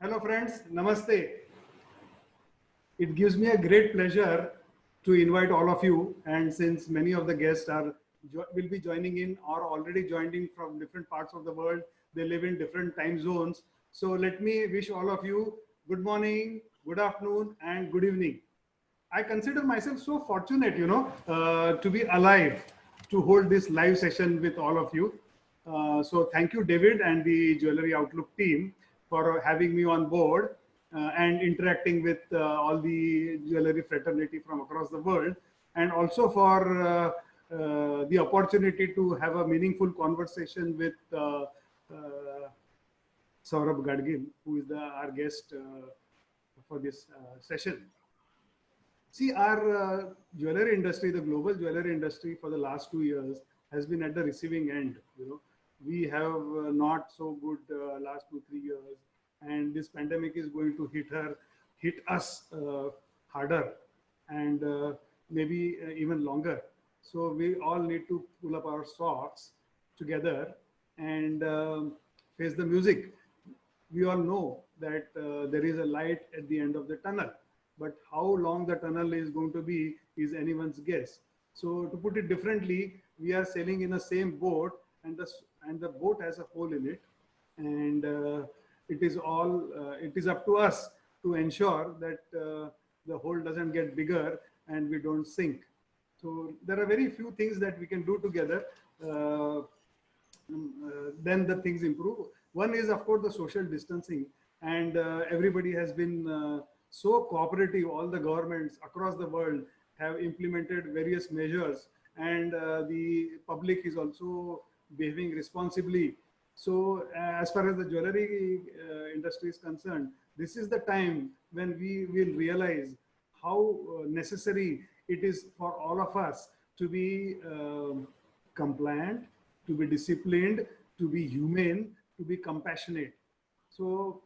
Hello friends, Namaste. It gives me a great pleasure to invite all of you, and since many of the guests will be joining in or already joined in from different parts of the world, they live in different time zones. So let me wish all of you good morning, good afternoon, and good evening. I consider myself so fortunate, to be alive to hold this live session with all of you. So thank you, David, and the Jewellery Outlook team for having me on board and interacting with all the jewellery fraternity from across the world, and also for the opportunity to have a meaningful conversation with Saurabh Gadgil, who is our guest for this session. See, our jewelry industry, the global jewelry industry for the last 2 years has been at the receiving end. We have not so good last 2, 3 years, and this pandemic is going to hit us harder, and maybe even longer. So we all need to pull up our socks together and face the music. We all know that there is a light at the end of the tunnel, but how long the tunnel is going to be is anyone's guess. So to put it differently, we are sailing in the same boat, and the boat has a hole in it, and it is up to us to ensure that the hole doesn't get bigger and we don't sink. So there are very few things that we can do together. Then the things improve. One is, of course, the social distancing, and everybody has been so cooperative. All the governments across the world have implemented various measures, and the public is also behaving responsibly. So as far as the jewelry industry is concerned, this is the time when we will realize how necessary it is for all of us to be compliant, to be disciplined, to be humane, to be compassionate. So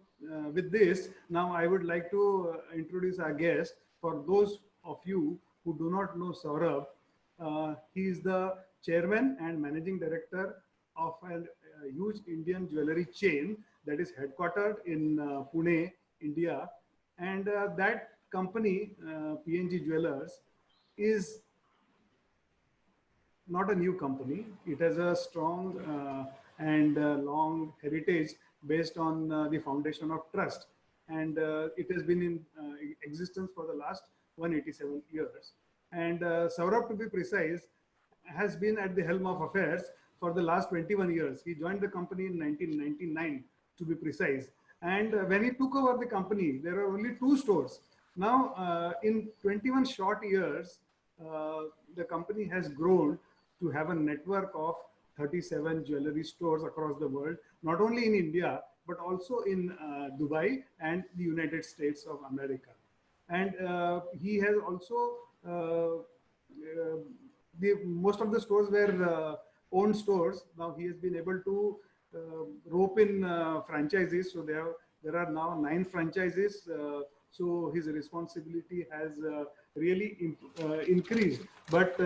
with this, now I would like to introduce our guest. For those of you who do not know Saurabh, he is the chairman and managing director of a huge Indian jewelry chain that is headquartered in Pune, India. And that company, PNG Jewellers, is not a new company. It has a strong and long heritage based on the foundation of trust. And it has been in existence for the last 187 years. And Saurabh, to be precise, has been at the helm of affairs for the last 21 years. He joined the company in 1999, to be precise. And when he took over the company, there are only 2 stores. Now, in 21 short years, the company has grown to have a network of 37 jewelry stores across the world, not only in India, but also in Dubai and the United States of America. And he has also, most of the stores were owned stores. Now he has been able to rope in franchises. So there are now 9 franchises. So his responsibility has really increased. But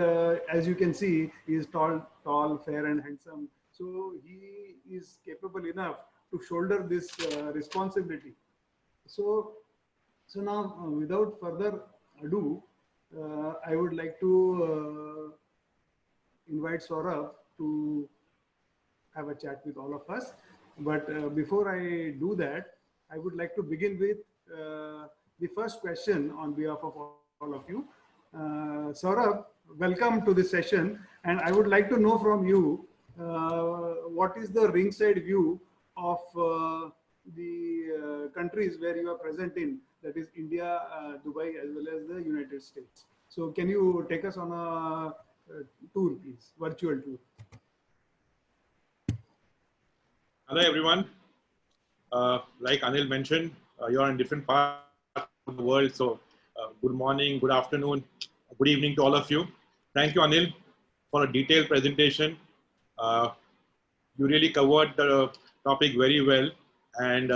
as you can see, he is tall, fair, and handsome. So he is capable enough to shoulder this responsibility. So now, without further ado, I would like to invite Saurabh to have a chat with all of us. But before I do that, I would like to begin with the first question on behalf of all of you. Saurabh, welcome to this session. And I would like to know from you, what is the ringside view of the countries where you are present in, that is India, Dubai, as well as the United States. So can you take us on a tour, please, virtual tour? Hello, everyone. Like Anil mentioned, you are in different parts of the world. So good morning, good afternoon, good evening to all of you. Thank you, Anil, for a detailed presentation. You really covered the topic very well. And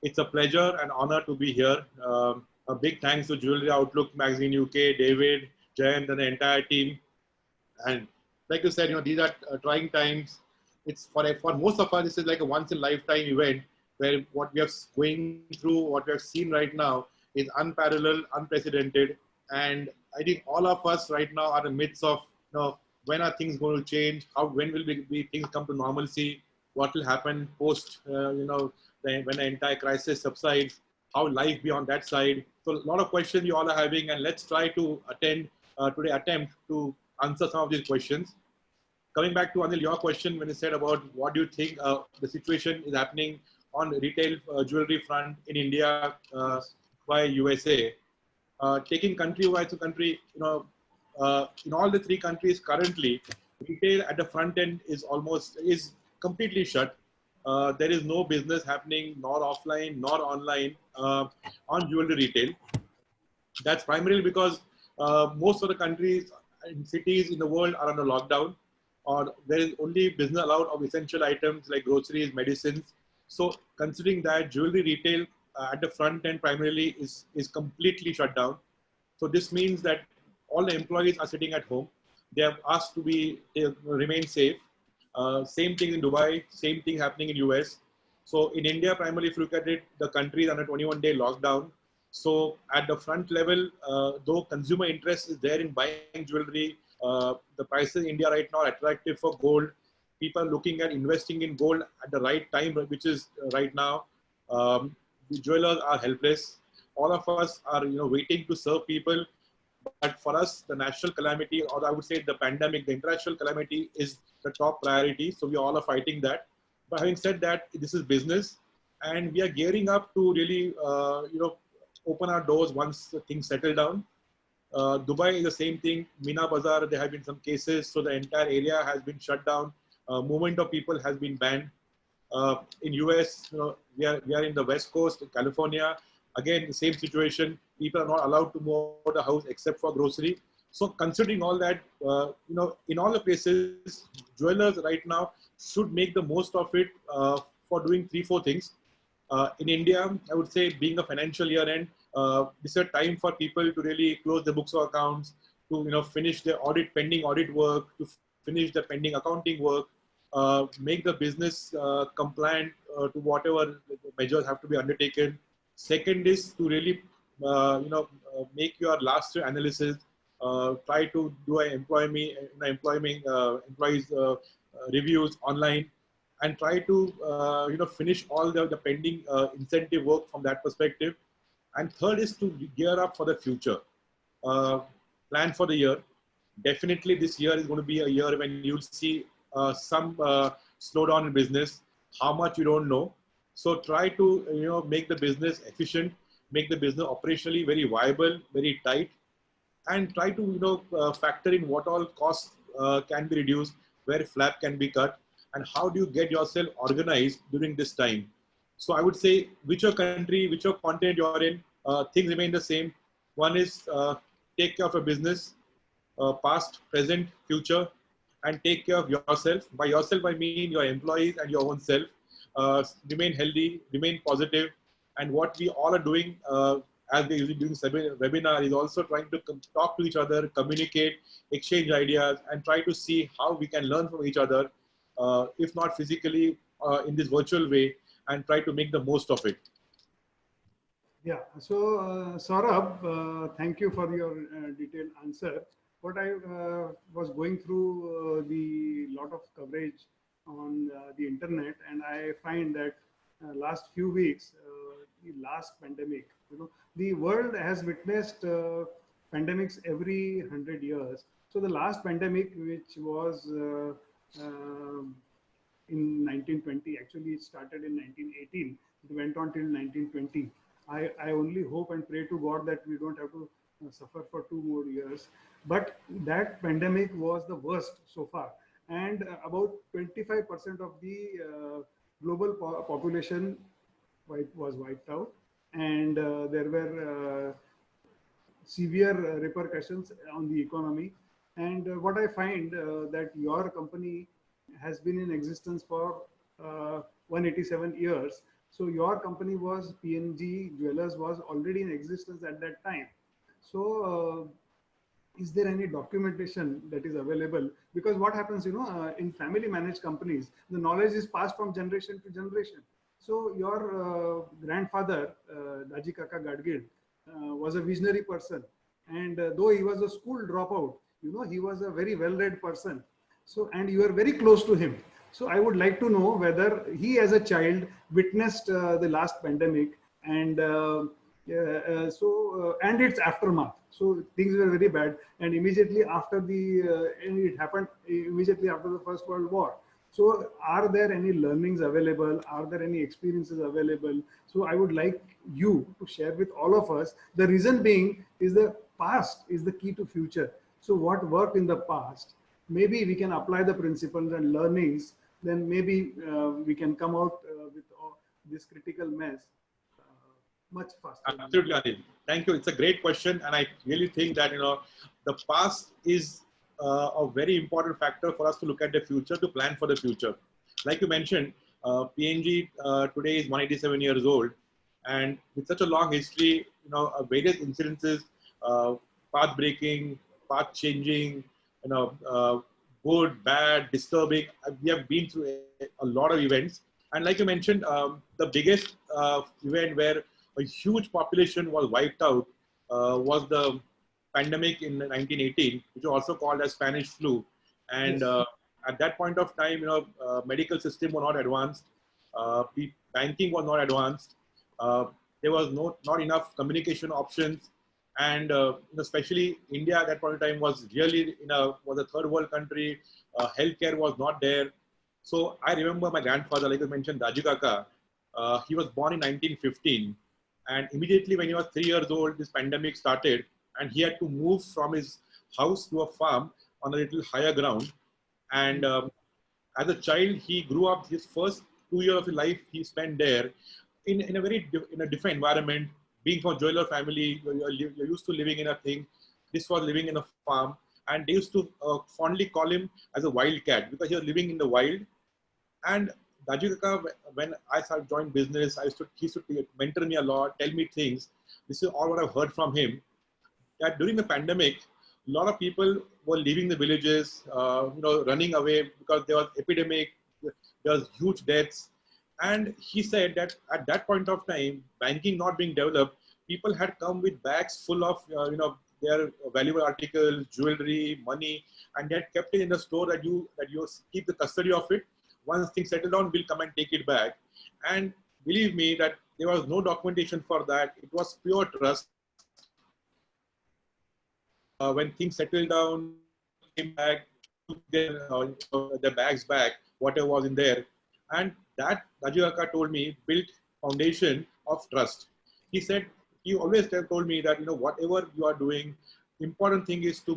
it's a pleasure and honor to be here. A big thanks to Jewelry Outlook Magazine UK, David, Jayant, and the entire team. And like you said, these are trying times. It's for most of us, this is like a once in lifetime event where what we are going through, what we have seen right now is unparalleled, unprecedented. And I think all of us right now are in the midst of, when are things going to change? When will things come to normalcy? What will happen post, when the entire crisis subsides? How life be on that side? So a lot of questions you all are having, and let's try to attempt to answer some of these questions. Coming back to Anil, your question when you said about what do you think the situation is happening on retail jewelry front in India by USA. Taking country-wise to country, in all the three countries currently, retail at the front end is completely shut. There is no business happening, nor offline, nor online on jewelry retail. That's primarily because most of the countries and cities in the world are under lockdown, or there is only business allowed of essential items like groceries, medicines. So considering that, jewelry retail at the front end primarily is completely shut down. So this means that all the employees are sitting at home. They have asked to remain safe. Same thing in Dubai, same thing happening in US. So in India, primarily, if you look at it, the country is under 21-day lockdown. So at the front level, though consumer interest is there in buying jewelry, the prices in India right now are attractive for gold. People are looking at investing in gold at the right time, which is right now. The jewelers are helpless. All of us are, waiting to serve people. But for us, the national calamity, or I would say the pandemic, the international calamity is the top priority. So we all are fighting that. But having said that, this is business, and we are gearing up to really, open our doors once things settle down. Dubai is the same thing. Mina Bazaar, there have been some cases, so the entire area has been shut down. Movement of people has been banned. In US, we are in the West Coast, California. Again, the same situation. People are not allowed to move out of the house except for grocery. So considering all that, in all the places, jewelers right now should make the most of it for doing 3-4 things. In India, I would say, being a financial year end, this is a time for people to really close the books of accounts, to finish their pending audit work, to finish the pending accounting work, make the business compliant to whatever measures have to be undertaken. Second is to really, make your last year analysis. Try to do employees reviews online, and try to finish all the pending incentive work from that perspective. And third is to gear up for the future. Plan for the year. Definitely this year is going to be a year when you'll see some slowdown in business. How much you don't know. So try to make the business efficient, make the business operationally very viable, very tight, and try to factor in what all costs can be reduced, where flap can be cut, and how do you get yourself organized during this time. So I would say, whichever country, whichever continent you're in, things remain the same. One is take care of your business, past, present, future, and take care of yourself. By yourself, I mean your employees and your own self. Remain healthy, remain positive, and what we all are doing as we're usually doing webinar is also trying to talk to each other, communicate, exchange ideas, and try to see how we can learn from each other, if not physically, in this virtual way, and try to make the most of it. Yeah. So, Saurabh, thank you for your detailed answer. What I was going through the lot of coverage on the internet, and I find that last few weeks, the last pandemic, the world has witnessed pandemics every 100 years. So the last pandemic, which was in 1920, actually it started in 1918, it went on till 1920. I only hope and pray to God that we don't have to suffer for 2 more years. But that pandemic was the worst so far. And about 25% of the global population was wiped out. And there were severe repercussions on the economy. And what I find that your company has been in existence for 187 years. So your company was PNG Jewellers was already in existence at that time. So is there any documentation that is available? Because what happens, in family managed companies, the knowledge is passed from generation to generation. So your grandfather, Daji Kaka Gadgil, was a visionary person. And though he was a school dropout, you know, he was a very well-read person. So, and you are very close to him. So I would like to know whether he as a child witnessed the last pandemic and and its aftermath. So things were very bad, and immediately after and it happened immediately after the First World War. So are there any learnings available? Are there any experiences available? So I would like you to share with all of us. The reason being is the past is the key to future. So what worked in the past, maybe we can apply the principles and learnings, then maybe we can come out with this critical mass much faster. Absolutely, Anil. Thank you. It's a great question, and I really think that the past is a very important factor for us to look at the future, to plan for the future. Like you mentioned, PNG today is 187 years old, and with such a long history, various incidences, path breaking, path changing, good, bad, disturbing. We have been through a lot of events, and like you mentioned, the biggest event where a huge population was wiped out was the pandemic in 1918, which was also called as Spanish flu. And Yes. At that point of time, medical system was not advanced, banking was not advanced, there was not enough communication options, and especially India at that point of time was really was a third world country. Healthcare was not there. So I remember my grandfather, like I mentioned, Daji Kaka, he was born in 1915. And immediately when he was 3 years old, this pandemic started, and he had to move from his house to a farm on a little higher ground. And as a child, he grew up. His first 2 years of his life, he spent there in a very in a different environment. Being from a jeweler family, you're used to living in a thing. This was living in a farm, and they used to fondly call him as a wildcat because he was living in the wild. And Daji Kaka, when I started joining business, he used to mentor me a lot, tell me things. This is all what I've heard from him. That during the pandemic, a lot of people were leaving the villages, running away because there was epidemic, there was huge deaths. And he said that at that point of time, banking not being developed, people had come with bags full of, their valuable articles, jewelry, money, and they had kept it in the store that you keep the custody of it. Once things settle down, we'll come and take it back. And believe me that there was no documentation for that. It was pure trust. When things settled down, came back, took their bags back, whatever was in there. And that, Daji Kaka told me, built foundation of trust. He said, he always told me that, whatever you are doing, important thing is to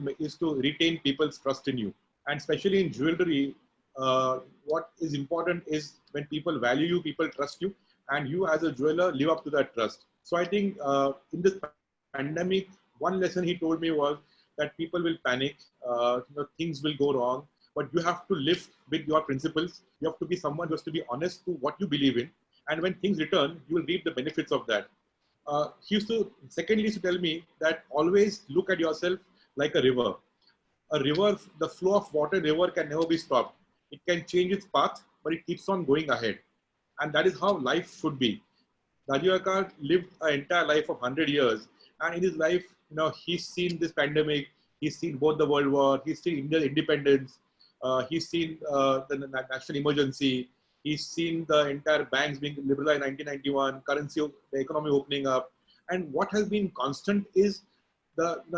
retain people's trust in you. And especially in jewelry, what is important is when people value you, people trust you, and you as a jeweler live up to that trust. So I think in this pandemic, one lesson he told me was that people will panic, things will go wrong, but you have to live with your principles. You have to be someone who has to be honest to what you believe in. And when things return, you will reap the benefits of that. He used to, secondly, to tell me that always look at yourself like a river. A river, the flow of water, river can never be stopped. It can change its path, but it keeps on going ahead. And that is how life should be. Daji Kaka lived an entire life of 100 years. And in his life, he's seen this pandemic, he's seen both the World War, he's seen India's independence, he's seen the national emergency, he's seen the entire banks being liberalized in 1991, the economy opening up. And what has been constant is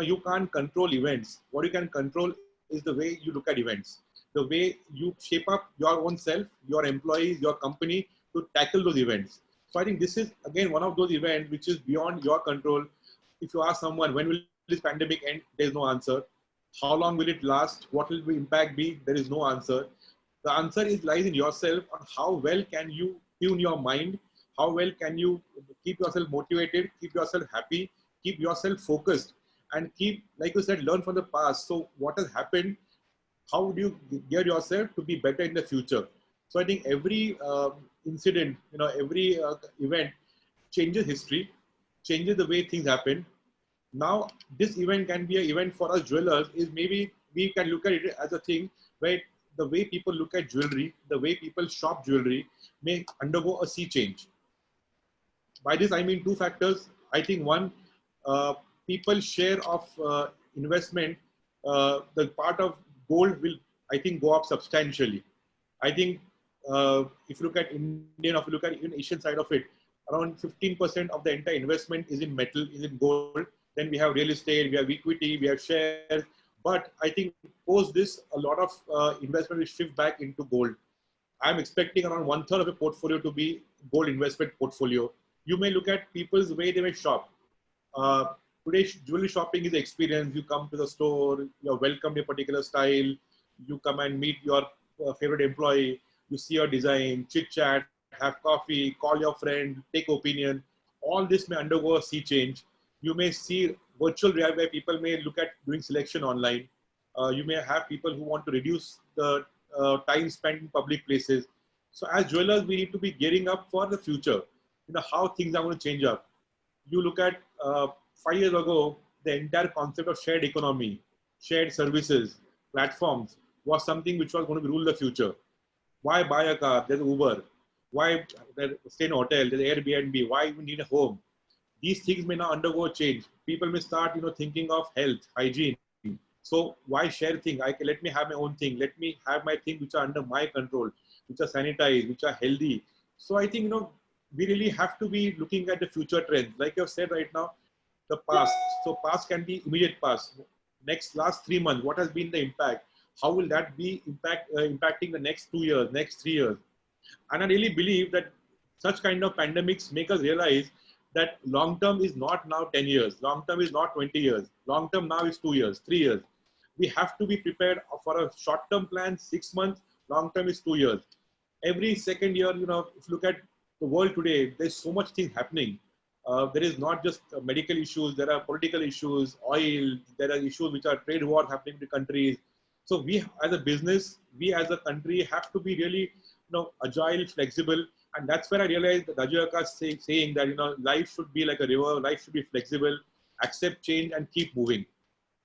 you can't control events. What you can control is the way you look at events, the way you shape up your own self, your employees, your company to tackle those events. So I think this is again one of those events which is beyond your control. If you ask someone, when will this pandemic end? There is no answer. How long will it last? What will the impact be? There is no answer. The answer lies in yourself on how well can you tune your mind, how well can you keep yourself motivated, keep yourself happy, keep yourself focused, and keep, like you said, learn from the past. So what has happened, how do you gear yourself to be better in the future? So I think every incident, every event changes history, changes the way things happen. Now, this event can be an event for us jewelers is maybe we can look at it as a thing where the way people look at jewelry, the way people shop jewelry may undergo a sea change. By this, I mean two factors. I think one, people's share of investment, the part of gold will, I think, go up substantially. I think if you look at Indian, or if you look at even Asian side of it, around 15% of the entire investment is in metal, is in gold. Then we have real estate, we have equity, we have shares. But I think post this, a lot of investment will shift back into gold. I'm expecting around 1/3 of a portfolio to be gold investment portfolio. You may look at people's way they may shop. Today, jewelry shopping is experience. You come to the store, you're welcomed in a particular style. You come and meet your favorite employee. You see your design, chit chat, have coffee, call your friend, take opinion. All this may undergo a sea change. You may see virtual reality where people may look at doing selection online. You may have people who want to reduce the time spent in public places. So as jewelers, we need to be gearing up for the future. How things are going to change up. You look at 5 years ago, the entire concept of shared economy, shared services, platforms was something which was going to rule the future. Why buy a car? There's Uber. Why stay in a hotel? There's Airbnb. Why we need a home? These things may now undergo change. People may start, thinking of health, hygiene. So why share thing? Let me have my own thing. Let me have my things which are under my control, which are sanitized, which are healthy. So I think, we really have to be looking at the future trends. Like you've said right now, the past. So past can be immediate past. Last 3 months, what has been the impact? How will that be impacting the next 2 years, next 3 years? And I really believe that such kind of pandemics make us realize that long term is not now 10 years. Long term is not 20 years. Long term now is 2 years, 3 years. We have to be prepared for a short term plan, 6 months. Long term is 2 years. Every second year, if you look at the world today, there's so much things happening. There is not just medical issues, there are political issues, oil, there are issues which are trade war happening to countries. So we as a business, we as a country have to be really agile, flexible. And that's where I realized that Rajyaka is saying that, life should be like a river, life should be flexible, accept change and keep moving.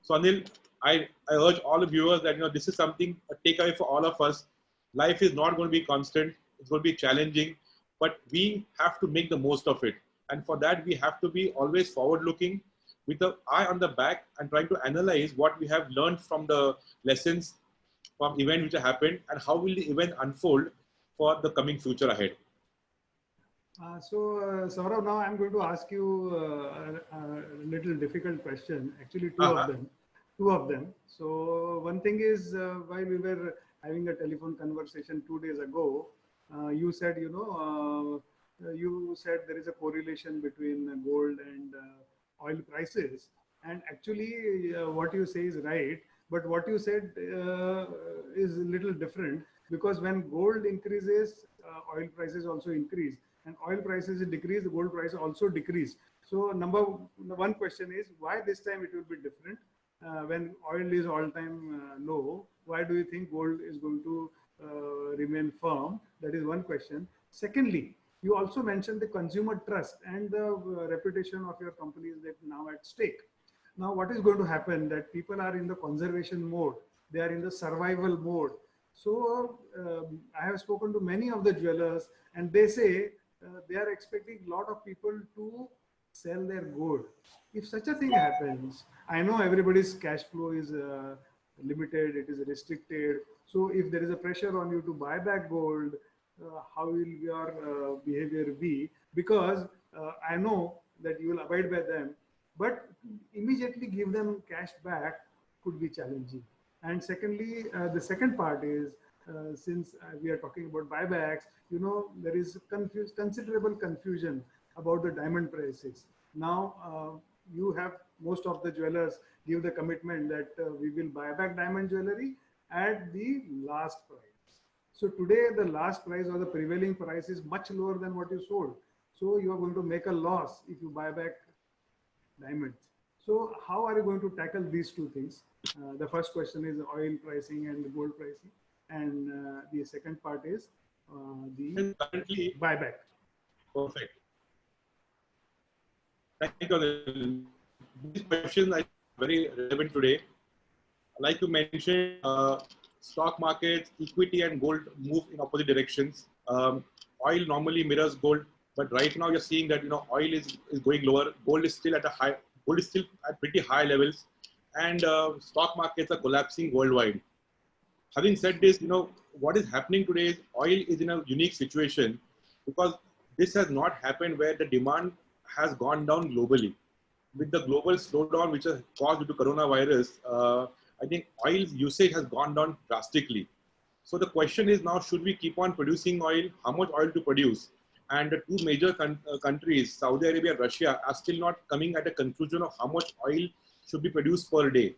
So Anil, I urge all the viewers that, this is something, a takeaway for all of us. Life is not going to be constant. It's going to be challenging, but we have to make the most of it. And for that, we have to be always forward looking with the eye on the back and trying to analyze what we have learned from the lessons from event which have happened and how will the event unfold for the coming future ahead. Saurabh, now I'm going to ask you a little difficult question. Actually, two of them. So one thing is, while we were having a telephone conversation 2 days ago, you said, you said there is a correlation between gold and oil prices. And actually, what you say is right. But what you said is a little different, because when gold increases, oil prices also increase. And oil prices decrease, the gold price also decrease. So one question is, why this time it will be different? When oil is all-time low, why do you think gold is going to remain firm? That is one question. Secondly, you also mentioned the consumer trust and the reputation of your company is that now at stake. Now, what is going to happen that people are in the conservation mode? They are in the survival mode. So I have spoken to many of the jewelers and they say they are expecting a lot of people to sell their gold. If such a thing happens, I know everybody's cash flow is limited, it is restricted. So if there is a pressure on you to buy back gold, how will your behavior be? Because I know that you will abide by them, but immediately give them cash back could be challenging. And secondly, the second part is, since we are talking about buybacks, there is considerable confusion about the diamond prices. Now, you have most of the jewelers give the commitment that we will buy back diamond jewelry at the last price. So today, the last price or the prevailing price is much lower than what you sold. So you are going to make a loss if you buy back diamonds. So how are you going to tackle these two things? The first question is oil pricing and the gold pricing. And the second part is the buyback. Perfect. Thank you. These questions are very relevant today. Like you mentioned, stock markets, equity and gold move in opposite directions. Oil normally mirrors gold, but right now you're seeing that, oil is going lower. Gold is still at pretty high levels, and stock markets are collapsing worldwide. Having said this, what is happening today is oil is in a unique situation because this has not happened where the demand has gone down globally. With the global slowdown which has caused due to coronavirus, I think oil's usage has gone down drastically. So the question is now, should we keep on producing oil? How much oil to produce? And the two major countries, Saudi Arabia and Russia, are still not coming at a conclusion of how much oil should be produced per day.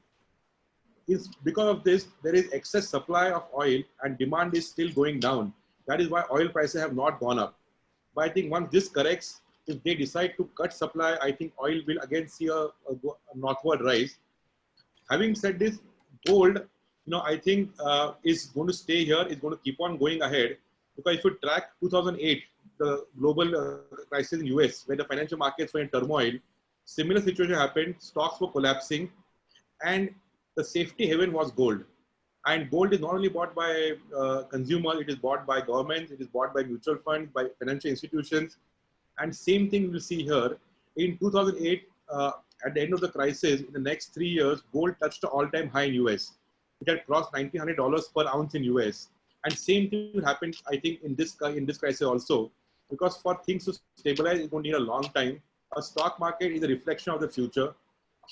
Is because of this, there is excess supply of oil and demand is still going down. That is why oil prices have not gone up. But I think once this corrects, if they decide to cut supply, I think oil will again see a northward rise. Having said this, gold, I think is going to stay here, is going to keep on going ahead. Because if you track 2008, the global crisis in US, where the financial markets were in turmoil, similar situation happened, stocks were collapsing, and the safety haven was gold. And gold is not only bought by consumers, it is bought by governments, it is bought by mutual funds, by financial institutions. And same thing we'll see here. In 2008, at the end of the crisis, in the next 3 years, gold touched an all-time high in US. It had crossed $1,900 per ounce in US. And same thing will happen, I think, in this crisis also. Because for things to stabilize, it's going to need a long time. A stock market is a reflection of the future,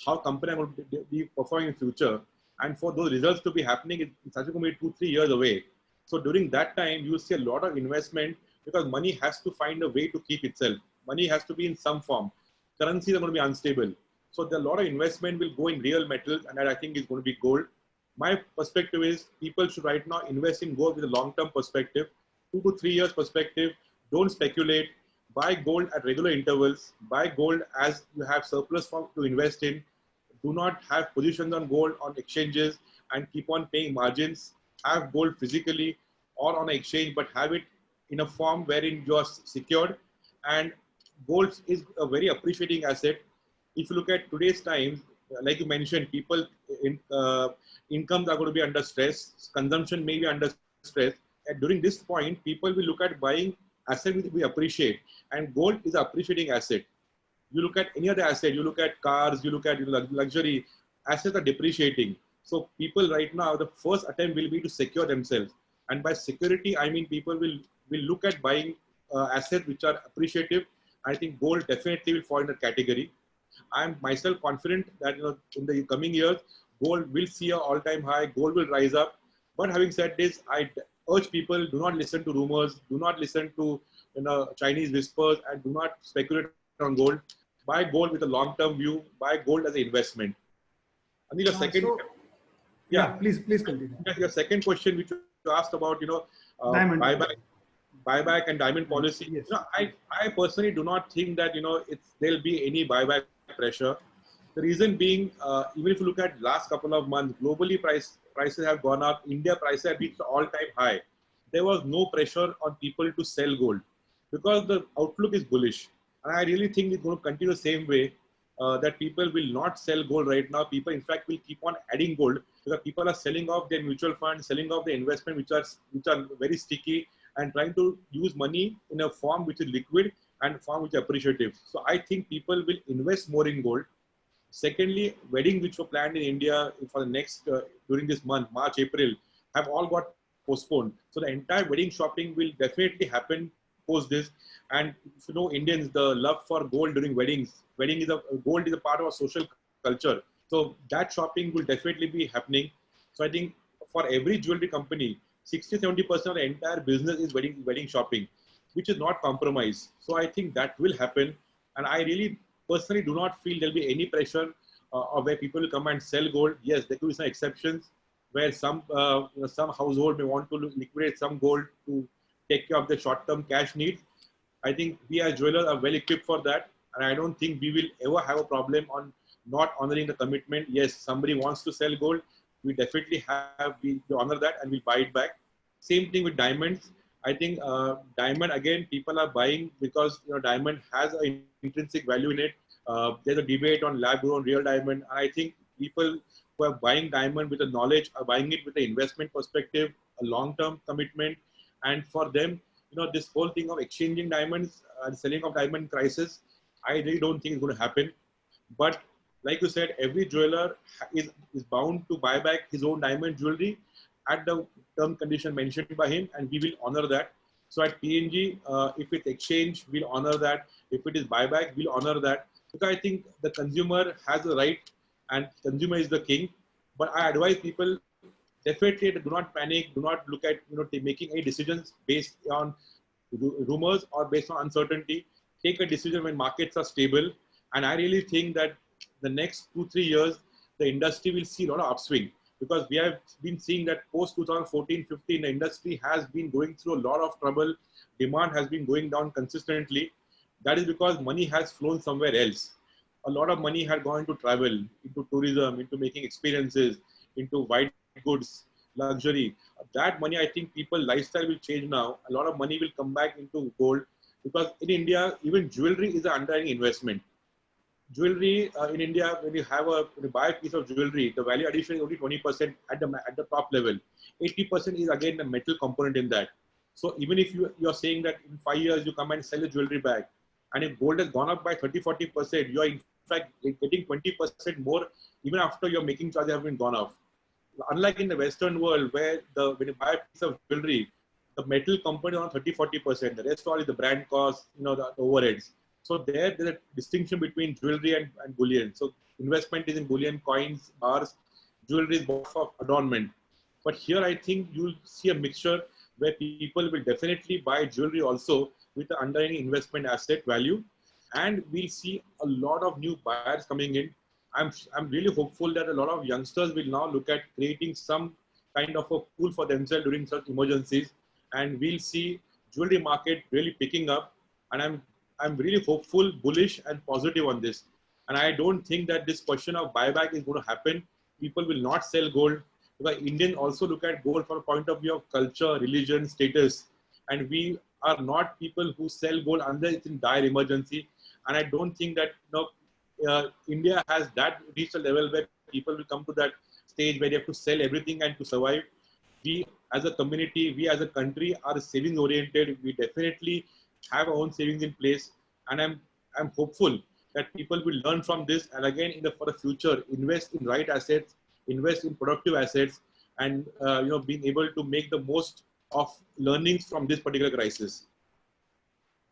how companies are going to be performing in future. And for those results to be happening, it's actually going to be 2-3 years away. So during that time, you will see a lot of investment because money has to find a way to keep itself. Money has to be in some form. Currencies are going to be unstable. So a lot of investment will go in real metals, and that I think is going to be gold. My perspective is people should right now invest in gold with a long-term perspective, 2 to 3 years perspective. Don't speculate. Buy gold at regular intervals. Buy gold as you have surplus to invest in. Do not have positions on gold on exchanges and keep on paying margins. Have gold physically or on an exchange, but have it in a form wherein you are secured. And gold is a very appreciating asset. If you look at today's times, like you mentioned, people incomes are going to be under stress. Consumption may be under stress. And during this point, people will look at buying assets which we appreciate. And gold is an appreciating asset. You look at any other asset, you look at cars, you look at luxury, assets are depreciating. So people right now, the first attempt will be to secure themselves. And by security, I mean people will look at buying assets which are appreciative. I think gold definitely will fall in that category. I am myself confident that in the coming years, gold will see an all-time high, gold will rise up. But having said this, I urge people, do not listen to rumors, do not listen to Chinese whispers, and do not speculate on gold. Buy gold with a long-term view. Buy gold as an investment. Anil, your second, please continue. Your second question, which you asked about, buyback and diamond policy. Yes. I personally do not think that there'll be any buyback pressure. The reason being, even if you look at last couple of months, globally prices have gone up. India prices have reached all-time high. There was no pressure on people to sell gold because the outlook is bullish. And I really think it's going to continue the same way, that people will not sell gold right now. People, in fact, will keep on adding gold because people are selling off their mutual funds, selling off their investment, which are very sticky, and trying to use money in a form which is liquid and form which is appreciative. So I think people will invest more in gold. Secondly, weddings which were planned in India for the next, during this month, March, April, have all got postponed. So the entire wedding shopping will definitely happen post this. And if you know Indians, the love for gold during weddings, gold is a part of our social culture. So that shopping will definitely be happening. So I think for every jewelry company, 60-70% of the entire business is wedding shopping, which is not compromised. So I think that will happen. And I really personally do not feel there'll be any pressure of where people will come and sell gold. Yes, there could be some exceptions where some household may want to liquidate some gold to take care of the short-term cash needs. I think we as jewelers are well equipped for that. And I don't think we will ever have a problem on not honoring the commitment. Yes, somebody wants to sell gold. We definitely we honor that and we buy it back. Same thing with diamonds. I think diamond, again, people are buying because diamond has an intrinsic value in it. There's a debate on lab grown real diamond. And I think people who are buying diamond with the knowledge, are buying it with the investment perspective, a long-term commitment. And for them, this whole thing of exchanging diamonds and selling of diamond crisis, I really don't think it's going to happen. But like you said, every jeweler is bound to buy back his own diamond jewelry at the term condition mentioned by him, and we will honor that. So at PNG, if it's exchange, we'll honor that. If it is buyback, we'll honor that. Because I think the consumer has the right, and consumer is the king. But I advise people definitely do not panic, do not look at making any decisions based on rumors or based on uncertainty. Take a decision when markets are stable. And I really think that the next 2-3 years, the industry will see a lot of upswing, because we have been seeing that post 2014-15, the industry has been going through a lot of trouble. Demand has been going down consistently. That is because money has flown somewhere else. A lot of money had gone into travel, into tourism, into making experiences, into white goods, luxury. That money, I think people lifestyle will change now. A lot of money will come back into gold, because in India, even jewelry is an underlying investment. Jewelry in India, when you buy a piece of jewelry, the value addition is only 20% at the top level. 80% is again the metal component in that. So even if you're saying that in 5 years you come and sell a jewelry bag, and if gold has gone up by 30-40%, you are in fact getting 20% more even after your making charges have been gone off. Unlike in the Western world, where when you buy a piece of jewelry, the metal component is on 30-40%. The rest all is the brand cost, the overheads. So there's a distinction between jewelry and bullion. So investment is in bullion, coins, bars. Jewelry is bought for adornment. But here I think you'll see a mixture where people will definitely buy jewelry also with the underlying investment asset value. And we'll see a lot of new buyers coming in. I'm really hopeful that a lot of youngsters will now look at creating some kind of a pool for themselves during such emergencies. And we'll see jewelry market really picking up. And I'm really hopeful, bullish, and positive on this. And I don't think that this question of buyback is going to happen. People will not sell gold, because Indians also look at gold from a point of view of culture, religion, status. And we are not people who sell gold unless it's in dire emergency. And I don't think that India has reached a level where people will come to that stage where they have to sell everything and to survive. We as a community, we as a country are savings oriented. We definitely have our own savings in place, and I'm hopeful that people will learn from this, and again for the future invest in right assets, invest in productive assets, and being able to make the most of learnings from this particular crisis.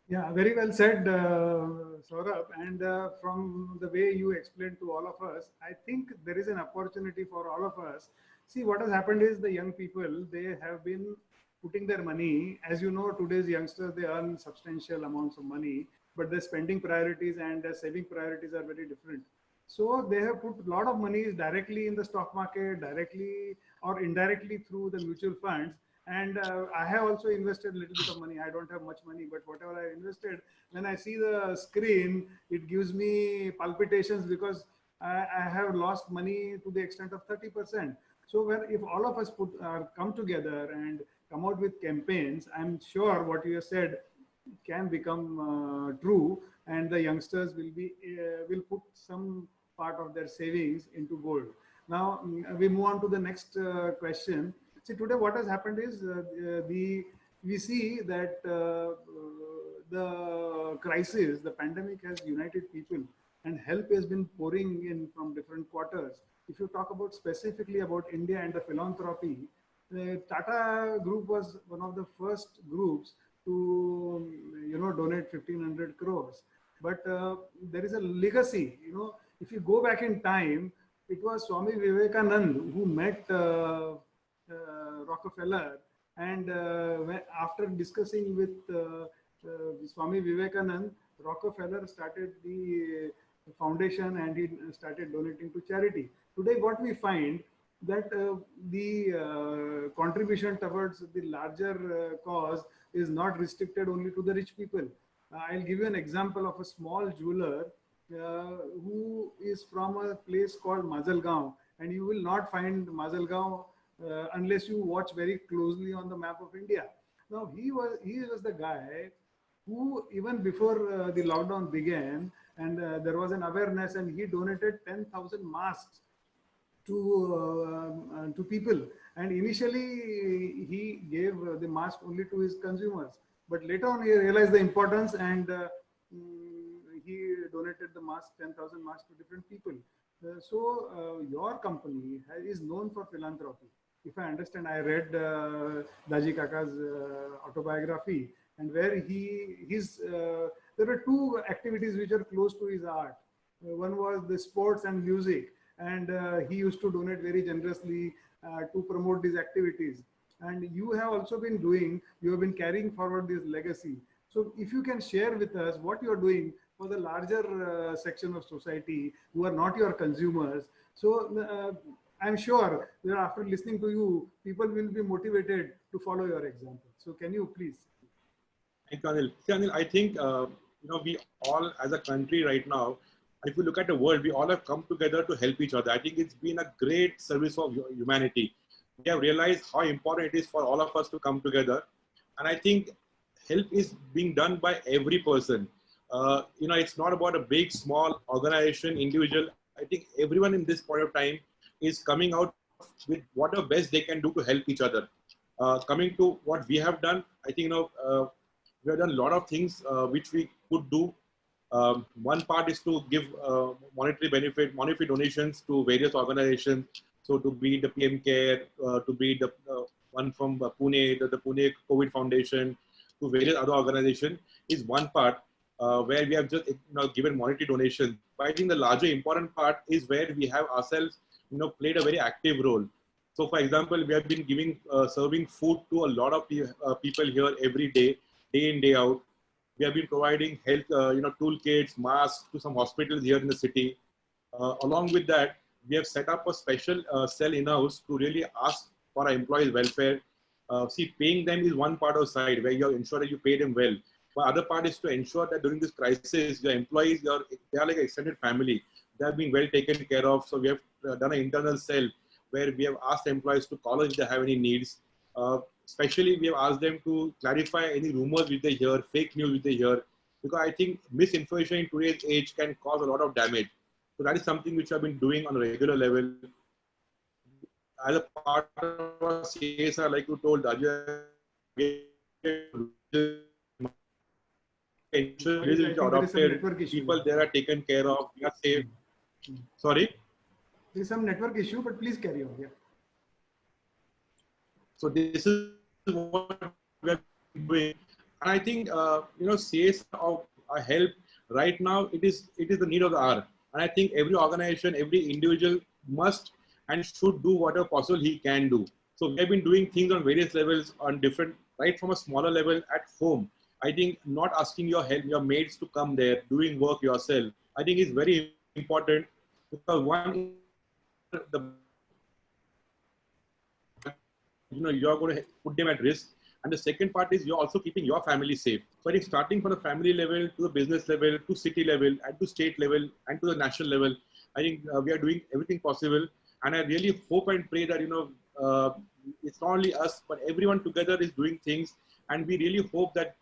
Yeah, very well said, Saurabh. And from the way you explained to all of us, I think there is an opportunity for all of us. See, what has happened is the young people, they have been putting their money. As you know, today's youngsters, they earn substantial amounts of money, but their spending priorities and their saving priorities are very different. So they have put a lot of money directly in the stock market, directly or indirectly through the mutual funds. And I have also invested a little bit of money. I don't have much money, but whatever I invested, when I see the screen, it gives me palpitations, because I have lost money to the extent of 30%. So if all of us come together and come out with campaigns, I'm sure what you have said can become true, and the youngsters will put some part of their savings into gold. Now we move on to the next question. See, today what has happened is we see that the crisis, the pandemic has united people, and help has been pouring in from different quarters. If you talk about specifically about India and the philanthropy, the Tata Group was one of the first groups to donate 1,500 crores. But there is a legacy. If you go back in time, it was Swami Vivekanand who met Rockefeller, and after discussing with Swami Vivekanand, Rockefeller started the foundation, and he started donating to charity. Today what we find that the contribution towards the larger cause is not restricted only to the rich people. I'll give you an example of a small jeweler who is from a place called Mazalgaon, and you will not find Mazalgaon unless you watch very closely on the map of India. Now he was the guy who, even before the lockdown began, and there was an awareness, and he donated 10,000 masks to people. And initially, he gave the mask only to his consumers. But later on, he realized the importance, and he donated the mask, 10,000 masks to different people. Your company is known for philanthropy. If I understand, I read Daji Kaka's autobiography, and where there were two activities which are close to his heart. One was the sports and music, and he used to donate very generously to promote these activities. And you have also been you have been carrying forward this legacy. So if you can share with us what you are doing for the larger section of society who are not your consumers. So I'm sure that after listening to you, people will be motivated to follow your example. So can you please? Thank you, Anil. See, Anil, I think, we all as a country right now, if you look at the world, we all have come together to help each other. I think it's been a great service of humanity. We have realized how important it is for all of us to come together. And I think help is being done by every person. It's not about a big, small organization, individual. I think everyone in this point of time is coming out with whatever best they can do to help each other. Coming to what we have done, I think, we have done a lot of things which we could do. One part is to give monetary donations to various organizations. So to be the PM Care, to be the one from Pune, the Pune COVID Foundation, to various other organizations is one part where we have just given monetary donations. But I think the larger important part is where we have ourselves played a very active role. So for example, we have been serving food to a lot of people here every day in, day out. We have been providing health, toolkits, masks to some hospitals here in the city. Along with that, we have set up a special cell in-house to really ask for our employees' welfare. Paying them is one part of the side where you ensure that you pay them well. But other part is to ensure that during this crisis, your employees, they are like an extended family. They have been well taken care of. So we have done an internal cell where we have asked employees to call us if they have any needs. Especially, we have asked them to clarify any rumors which they hear, fake news which they hear, because I think misinformation in today's age can cause a lot of damage. So that is something which I've been doing on a regular level. As a part of CSR, like you told, adopted, people there are taken care of, we are safe. Sorry? There is some network issue, but please carry on. Yeah. So this is what we are doing, and I think CSR of help right now it is the need of the hour, and I think every organization, every individual must and should do whatever possible he can do. So we have been doing things on various levels, on different, right from a smaller level at home. I think not asking your help, your mates to come there, doing work yourself, I think is very important, because one, you're going to put them at risk. And the second part is you're also keeping your family safe. So I think starting from the family level to the business level, to city level, and to state level, and to the national level, I think we are doing everything possible. And I really hope and pray that, it's not only us, but everyone together is doing things. And we really hope that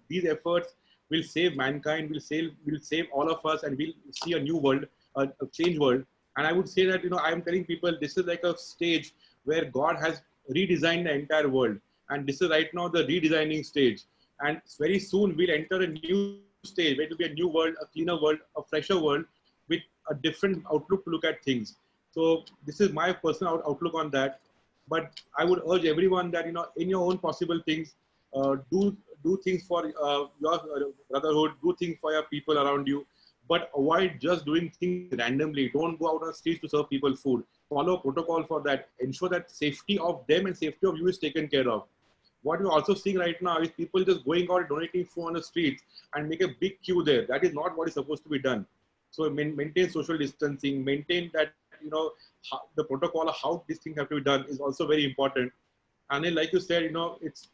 these efforts will save mankind, will save all of us, and we'll see a new world, a changed world. And I would say that, I am telling people this is like a stage where God has redesigned the entire world. And this is right now the redesigning stage. And very soon we'll enter a new stage where it will be a new world, a cleaner world, a fresher world with a different outlook to look at things. So this is my personal outlook on that. But I would urge everyone that, in your own possible things, do things for your brotherhood, do things for your people around you, but avoid just doing things randomly. Don't go out on the streets to serve people food. Follow protocol for that. Ensure that safety of them and safety of you is taken care of. What we're also seeing right now is people just going out donating food on the streets and make a big queue there. That is not what is supposed to be done. So maintain social distancing, maintain that, the protocol of how these things have to be done is also very important. And then, like you said,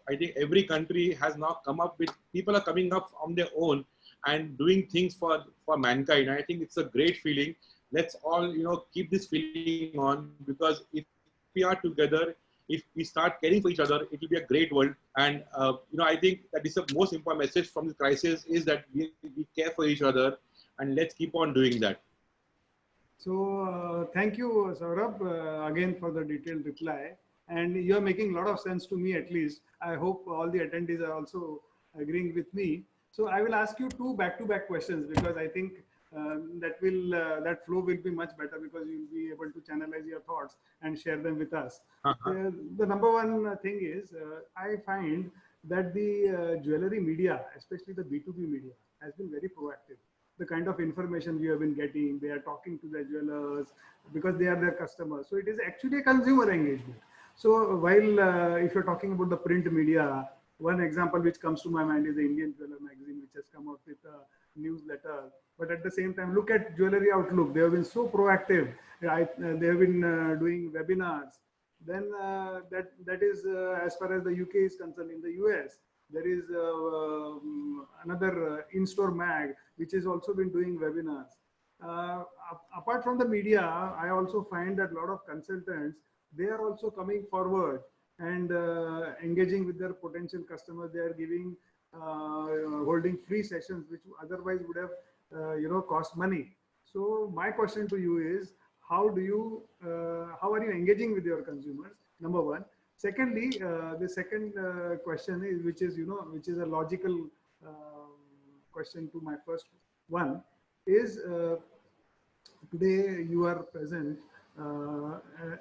I think every country has now come up with, people are coming up on their own and doing things for mankind. And I think it's a great feeling. Let's all, keep this feeling on, because if we are together, if we start caring for each other, it will be a great world. And, I think that is the most important message from the crisis is that we care for each other, and let's keep on doing that. So thank you, Saurabh, again for the detailed reply. And you are making a lot of sense to me, at least. I hope all the attendees are also agreeing with me. So I will ask you two back-to-back questions because I think that flow will be much better because you'll be able to channelize your thoughts and share them with us. Uh-huh. The number one thing is I find that the jewelry media, especially the B2B media, has been very proactive. The kind of information we have been getting, they are talking to the jewelers because they are their customers. So it is actually a consumer engagement. So while if you're talking about the print media, one example which comes to my mind is the Indian Jeweler magazine, which has come out with a newsletter. But at the same time, look at Jewelry Outlook. They have been so proactive. They have been doing webinars. Then that is as far as the UK is concerned. In the US, there is another in-store mag which has also been doing webinars. Apart from the media, I also find that a lot of consultants, they are also coming forward and engaging with their potential customers. They are giving holding free sessions which otherwise would have cost money. So my question to you is, how are you engaging with your consumers? Number one. Secondly, the second question is, which is a logical question to my first one, is today you are present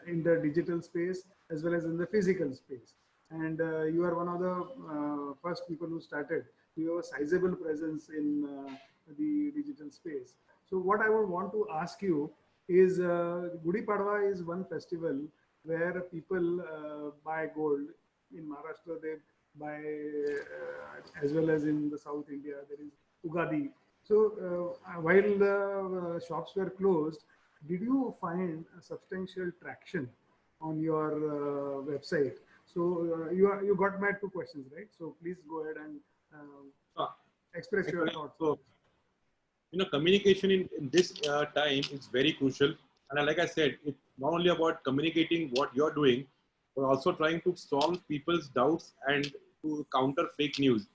in the digital space as well as in the physical space, and you are one of the first people who started. You have a sizable presence in the digital space. So what I would want to ask you is, Gudi Padwa is one festival where people buy gold. In Maharashtra, they buy, as well as in the South India, there is Ugadi. So while the shops were closed, did you find a substantial traction on your website? So you got my two questions, right? So please go ahead and express your thoughts. So, communication in this time is very crucial. And like I said, it's not only about communicating what you're doing, but also trying to solve people's doubts and to counter fake news.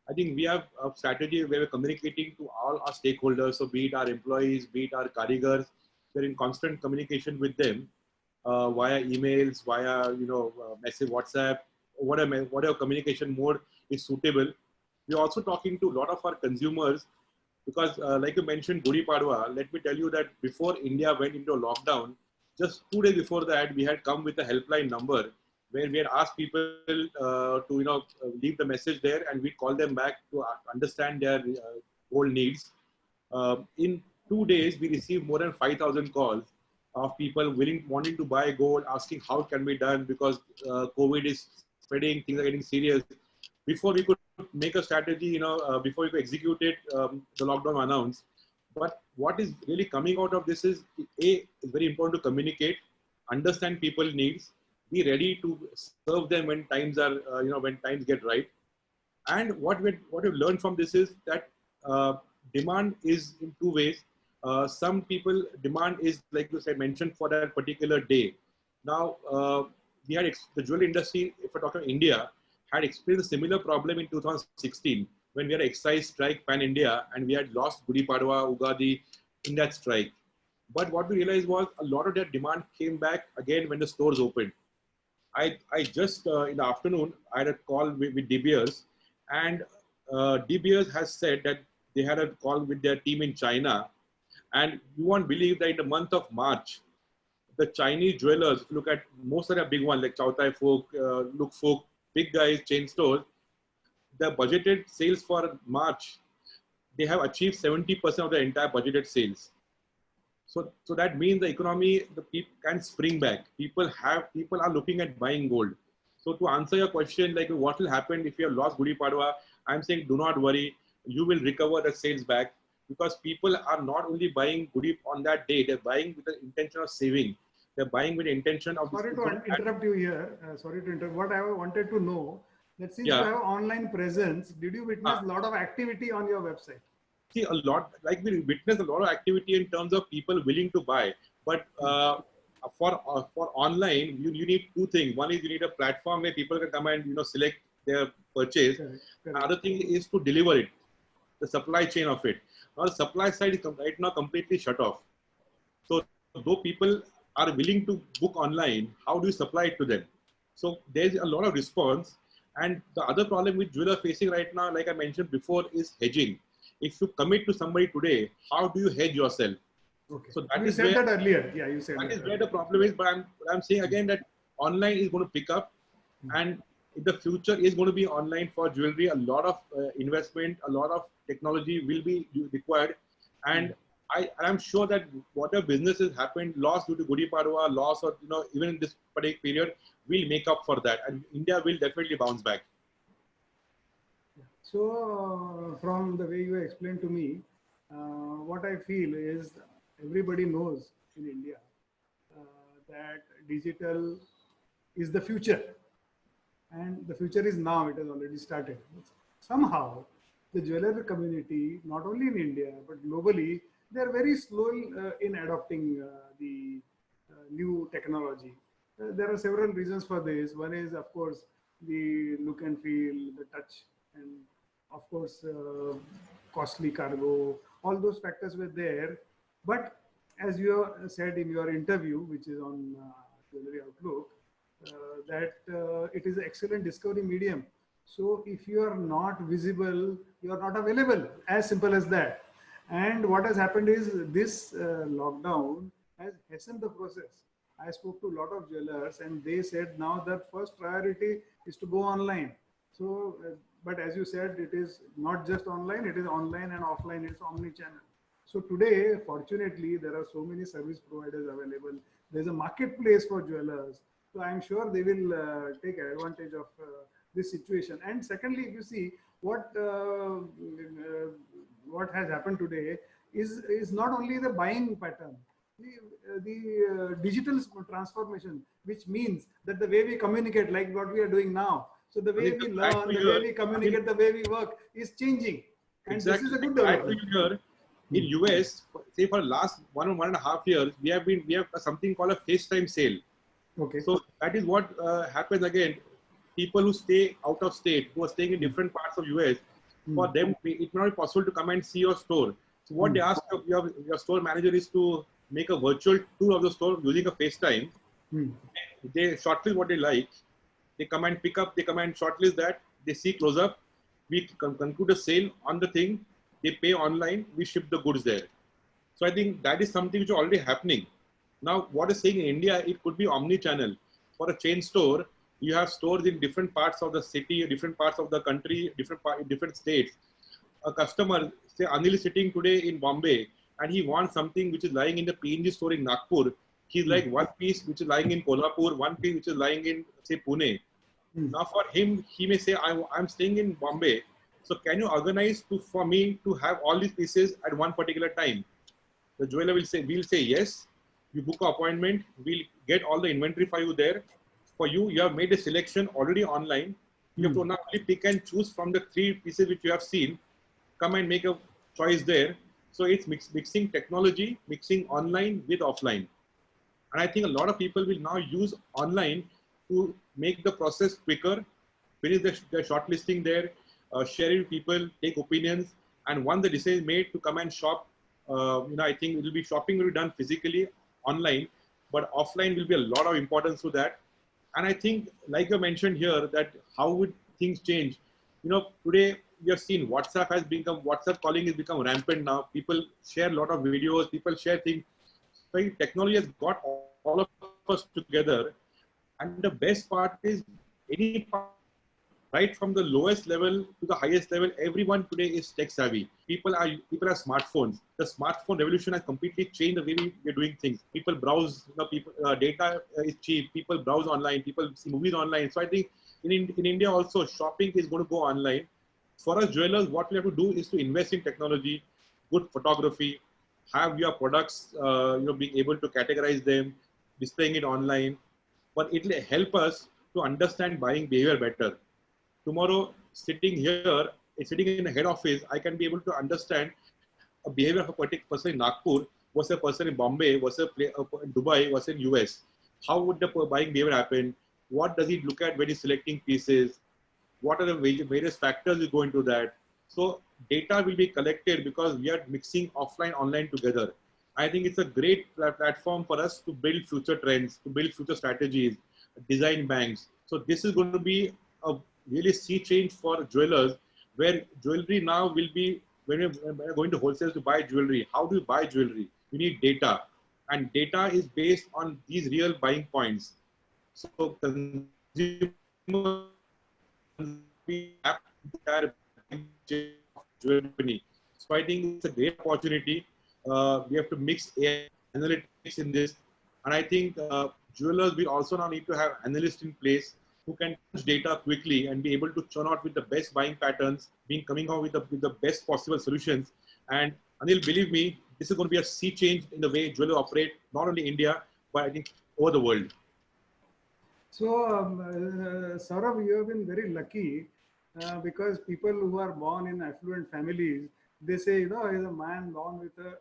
I think we have a strategy where we're communicating to all our stakeholders. So be it our employees, be it our karigars, we're in constant communication with them via emails, via message, WhatsApp, whatever communication mode is suitable. We're also talking to a lot of our consumers because, like you mentioned, Gudi Padwa. Let me tell you that before India went into lockdown, just 2 days before that, we had come with a helpline number where we had asked people to leave the message there, and we call them back to understand their gold needs. In 2 days, we received more than 5,000 calls of people wanting to buy gold, asking how can be done because COVID is spreading, things are getting serious. Before we could make a strategy, before we could execute it, the lockdown announced. But what is really coming out of this is, it's very important to communicate, understand people's needs, be ready to serve them when times are, when times get right. And what we've learned from this is that demand is in two ways. Some people demand is, like you said, mentioned for that particular day. Now, we had the jewelry industry, if we're talking India, had experienced a similar problem in 2016 when we had excise strike pan-India and we had lost Gudi Padwa, Ugadi in that strike. But what we realized was a lot of that demand came back again when the stores opened. I just, in the afternoon, I had a call with De Beers, and De Beers has said that they had a call with their team in China. And you won't believe that in the month of March, the Chinese jewelers, if you look at most of the big ones like Chow Tai Fook, Luk Fook, big guys, chain stores, the budgeted sales for March, they have achieved 70% of the entire budgeted sales. So that means the economy, the people can spring back. People are looking at buying gold. So to answer your question, like what will happen if you have lost Gudi Padwa, I'm saying do not worry. You will recover the sales back because people are not only buying Gudi on that day, they're buying with the intention of saving. They're buying with the intention of... Sorry to interrupt you here. Sorry to interrupt. What I wanted to know, that since you have online presence, did you witness a lot of activity on your website? See, a lot, like we witness a lot of activity in terms of people willing to buy. But for online, you need two things. One is you need a platform where people can come and select their purchase. Correct. Another thing is to deliver it, the supply chain of it. Now the supply side is right now completely shut off. So though people are willing to book online, how do you supply it to them? So there's a lot of response. And the other problem which jewelers are facing right now, like I mentioned before, is hedging. If you commit to somebody today, how do you hedge yourself? Okay. So that You is said where that earlier. Yeah, you said that that is where earlier. the problem is. But I'm saying again that online is going to pick up, and in the future is going to be online for jewelry. A lot of investment, a lot of technology will be required, and I'm sure that whatever businesses happened, loss due to Gudi Padwa, loss, or even in this particular period, will make up for that, and India will definitely bounce back. So, from the way you explained to me, what I feel is everybody knows in India that digital is the future, and the future is now. It has already started. Somehow, the jeweler community, not only in India but globally, they are very slow in adopting the new technology. There are several reasons for this. One is, of course, the look and feel, the touch, and of course, costly cargo. All those factors were there. But as you said in your interview, which is on Jewellery Outlook, that it is an excellent discovery medium. So if you are not visible, you are not available. As simple as that. And what has happened is this lockdown has hastened the process. I spoke to a lot of jewelers, and they said now that first priority is to go online. So, but as you said, it is not just online; it is online and offline. It's omni-channel. So today, fortunately, there are so many service providers available. There's a marketplace for jewelers. So I'm sure they will take advantage of this situation. And secondly, if you see what has happened today is not only the buying pattern, the digital transformation, which means that the way we communicate, like what we are doing now, so the way we learn, the way we communicate, the way we work is changing. And this is a good development. In US, say for last 1.5 years, we have something called a FaceTime sale. Okay. So that is what happens again. People who stay out of state, who are staying in different parts of US, for them it may not be possible to come and see your store. So what they ask your store manager is to make a virtual tour of the store using a FaceTime. They shortlist what they like. They come and pick up. They come and shortlist that. They see close up. We conclude a sale on the thing. They pay online. We ship the goods there. So I think that is something which is already happening. Now, what is saying in India, it could be omni-channel. For a chain store, you have stores in different parts of the city, different parts of the country, different states. A customer, say Anil is sitting today in Bombay, and he wants something which is lying in the PNG store in Nagpur. He's like one piece which is lying in Kolhapur, one piece which is lying in, say, Pune. Now for him, he may say, I'm staying in Bombay. So can you organize for me to have all these pieces at one particular time? The jeweler will say, we'll say yes. You book an appointment. We'll get all the inventory for you there. For you, you have made a selection already online. You have to now only pick and choose from the 3 pieces which you have seen. Come and make a choice there. So it's mixing technology, mixing online with offline. And I think a lot of people will now use online to make the process quicker, finish the shortlisting there, share it with people, take opinions. And once the decision is made to come and shop, I think it will be shopping will be done physically online, but offline will be a lot of importance to that. And I think, like you mentioned here, that how would things change? Today we have seen WhatsApp calling has become rampant now. People share a lot of videos, people share things. So technology has got all of us together. And the best part is any part, right from the lowest level to the highest level, everyone today is tech savvy. People have smartphones. The smartphone revolution has completely changed the way we're doing things. People browse, data is cheap. People browse online. People see movies online. So I think in India also, shopping is going to go online. For us jewelers, what we have to do is to invest in technology, good photography, have your products, being able to categorize them, displaying it online. But it will help us to understand buying behavior better. Tomorrow, sitting in the head office, I can be able to understand a behavior of a particular person in Nagpur versus a person in Bombay versus in Dubai versus in US. How would the buying behavior happen? What does he look at when he's selecting pieces? What are the various factors that go into that? So data will be collected because we are mixing offline, online together. I think it's a great platform for us to build future trends, to build future strategies, design banks. So this is going to be a really sea change for jewelers, where jewelry now will be, when you're going to wholesale to buy jewelry, how do you buy jewelry? You need data, and data is based on these real buying points. So consumer jewelry. So I think it's a great opportunity. We have to mix AI analytics in this, and I think jewelers will also now need to have analysts in place who can touch data quickly and be able to churn out with the best buying patterns, being coming out with the best possible solutions. And Anil, believe me, this is going to be a sea change in the way jewelers operate, not only India, but I think over the world. So, Saurabh, you have been very lucky because people who are born in affluent families, they say, you know, is a man born with a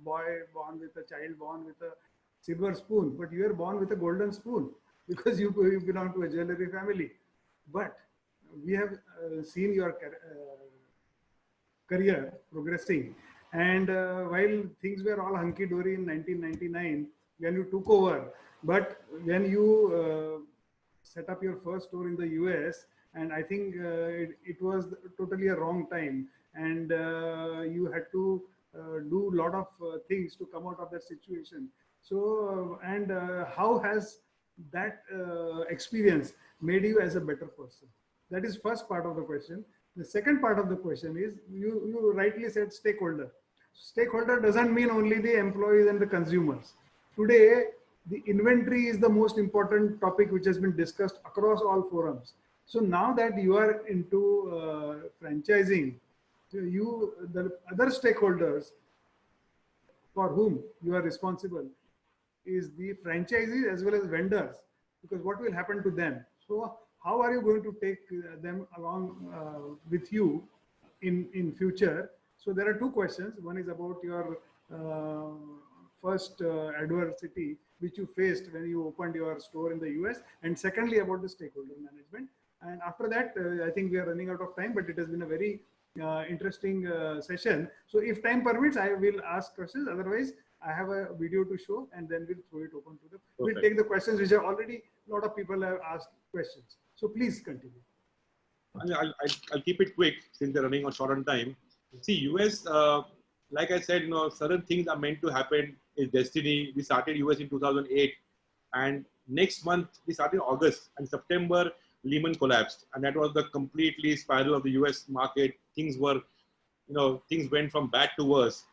boy, born with a child, born with a silver spoon, but you are born with a golden spoon because you belong to a jewelry family. But we have seen your career progressing. And while things were all hunky dory in 1999, when you took over, but when you set up your first store in the US, and I think it was totally a wrong time, and you had to do a lot of things to come out of that situation. So, and how has that experience made you as a better person? That is first part of the question. The second part of the question is, you rightly said stakeholder. Stakeholder doesn't mean only the employees and the consumers. Today, the inventory is the most important topic which has been discussed across all forums. So now that you are into franchising, the other stakeholders for whom you are responsible is the franchisees as well as vendors, because what will happen to them? So how are you going to take them along with you in future? So there are two questions. One is about your first adversity which you faced when you opened your store in the US, and secondly about the stakeholder management. And after that, I think we are running out of time, but it has been a very interesting session. So if time permits, I will ask questions. Otherwise, I have a video to show, and then we'll throw it open to the. We'll take the questions which are already a lot of people have asked questions. So please continue. I'll keep it quick since they're running on short on time. See, US, like I said, you know, certain things are meant to happen. Is destiny. We started US in 2008, and next month we started August, and September Lehman collapsed, and that was the completely spiral of the US market. Things were, you know, things went from bad to worse.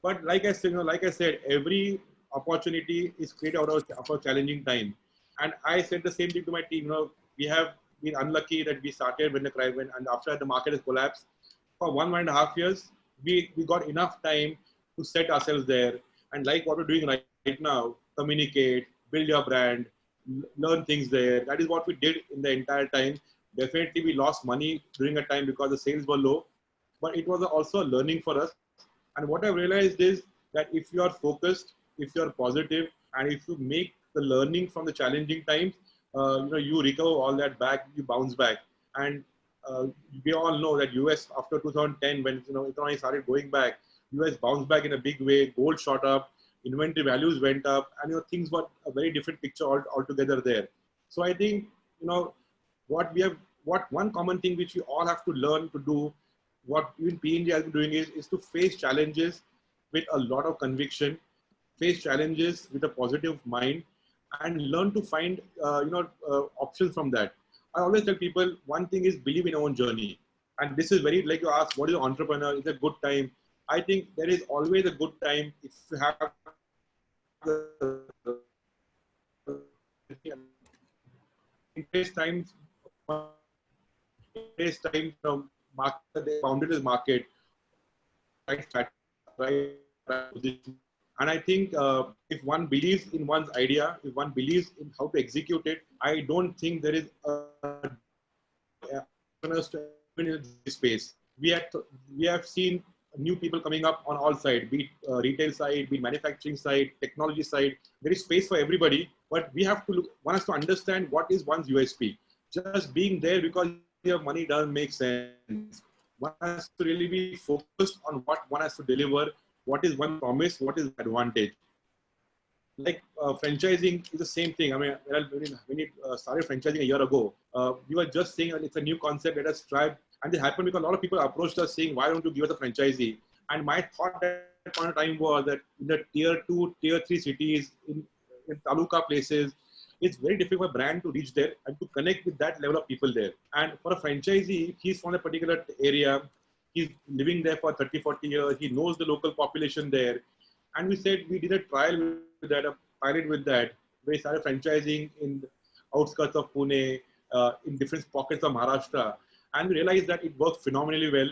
But like I said, you know, like I said, every opportunity is created out of a challenging time. And I said the same thing to my team. You know, we have been unlucky that we started when the crisis went, and after that the market has collapsed. For 1.5 years, we got enough time to set ourselves there. And like what we're doing right now, communicate, build your brand, learn things there. That is what we did in the entire time. Definitely we lost money during a time because the sales were low, but it was also a learning for us. And what I realized is that if you are focused, if you are positive, and if you make the learning from the challenging times, you know, you recover all that back, you bounce back. And we all know that US after 2010, when, you know, economy started going back, US bounced back in a big way. Gold shot up, inventory values went up, and, you know, things were a very different picture altogether there. So I think, you know, what one common thing which we all have to learn to do, what even PNG has been doing is to face challenges with a lot of conviction, face challenges with a positive mind, and learn to find options from that. I always tell people, one thing is believe in your own journey. And this is very, like you ask, what is an entrepreneur? It's a good time. I think there is always a good time if you have interest times, market, they founded this market, right position. And I think if one believes in one's idea, if one believes in how to execute it, I don't think there is a space. We have seen new people coming up on all sides, be it retail side, be it manufacturing side, technology side. There is space for everybody, but we have to look, one has to understand what is one's USP. Just being there because you have money doesn't make sense. One has to really be focused on what one has to deliver, what is one promise, what is advantage. Like franchising is the same thing. I mean, when you started franchising a year ago, we were just saying it's a new concept, let us try. And this happened because a lot of people approached us saying, why don't you give us a franchisee? And my thought at that point of time was that in the tier 2, tier 3 cities, in taluka places, it's very difficult for a brand to reach there and to connect with that level of people there. And for a franchisee, he's from a particular area, he's living there for 30, 40 years, he knows the local population there. And we said, we did a trial with that, a pilot with that. We started franchising in the outskirts of Pune, in different pockets of Maharashtra. And we realized that it works phenomenally well.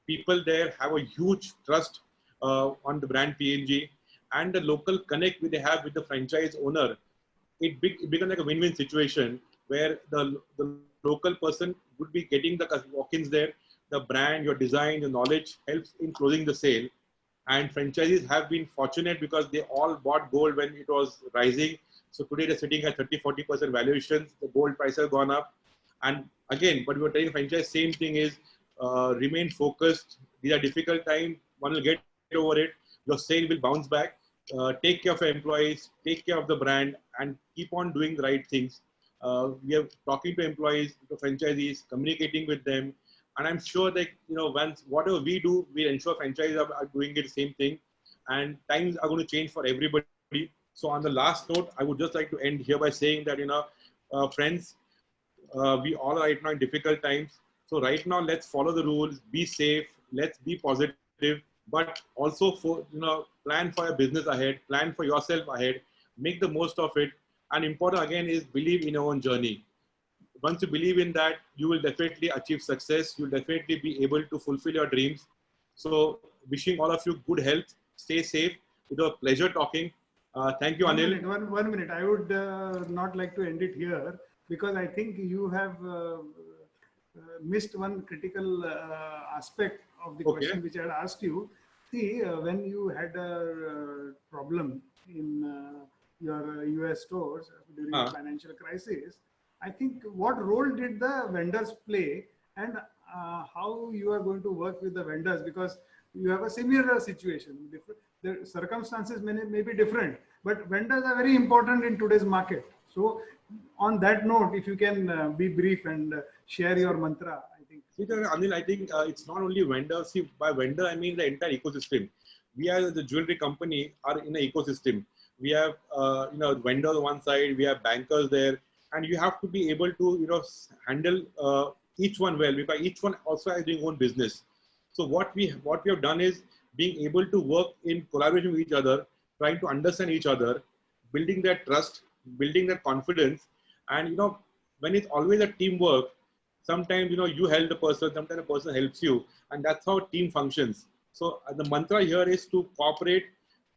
People there have a huge trust on the brand PNG, and the local connect they have with the franchise owner. It becomes like a win-win situation where the local person would be getting the walk-ins there. The brand, your design, your knowledge helps in closing the sale. And franchisees have been fortunate because they all bought gold when it was rising. So today they're sitting at 30-40% valuations. The gold price has gone up. And again, what we were telling franchise, same thing is remain focused. These are difficult times. One will get over it. Your sale will bounce back. Take care of your employees, take care of the brand, and keep on doing the right things. We are talking to employees, to franchisees, communicating with them. And I'm sure that, once whatever we do, we ensure franchises are doing it the same thing. And times are going to change for everybody. So on the last note, I would just like to end here by saying that, friends, we all are right now in difficult times. So right now, let's follow the rules, be safe, let's be positive, but also plan for your business ahead, plan for yourself ahead, make the most of it. And important again is believe in your own journey. Once you believe in that, you will definitely achieve success. You'll definitely be able to fulfill your dreams. So wishing all of you good health, stay safe. It was a pleasure talking. Thank you, Anil. One minute. I would not like to end it here because I think you have missed one critical aspect of the question which I had asked you. See, when you had a problem in your US stores during the financial crisis, I think what role did the vendors play, and how you are going to work with the vendors, because you have a similar situation. The circumstances may be different, but vendors are very important in today's market. So on that note, if you can be brief and share your mantra, I think. See, Anil, I think it's not only vendors. See, by vendor, I mean the entire ecosystem. We are the jewelry company are in an ecosystem. We have, vendors on one side, we have bankers there, and you have to be able to, handle each one well, because each one also has their own business. So what we have done is being able to work in collaboration with each other, trying to understand each other, building that trust, building that confidence. And, when it's always a teamwork, sometimes, you help the person, sometimes the person helps you. And that's how team functions. So the mantra here is to cooperate,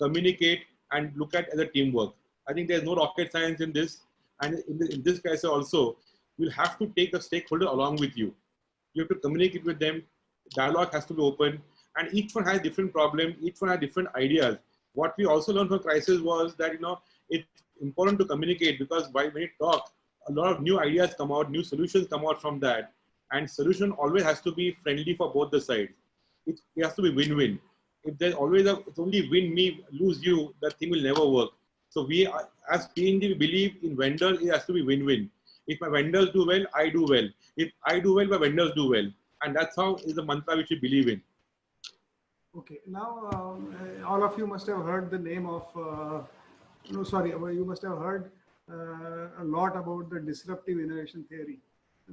communicate, and look at as a teamwork. I think there's no rocket science in this. And in this case also, you'll have to take the stakeholder along with you. You have to communicate with them. Dialogue has to be open. And each one has different problems. Each one has different ideas. What we also learned from crisis was that, it's important to communicate, because when you talk, a lot of new ideas come out, new solutions come out from that. And solution always has to be friendly for both the sides. It has to be win-win. If there's always it's only win me, lose you, that thing will never work. So we, as PNG, we believe in vendors, it has to be win-win. If my vendors do well, I do well. If I do well, my vendors do well. And that's how is the mantra which we believe in. Okay, now all of you must have heard the name of, you must have heard a lot about the disruptive innovation theory.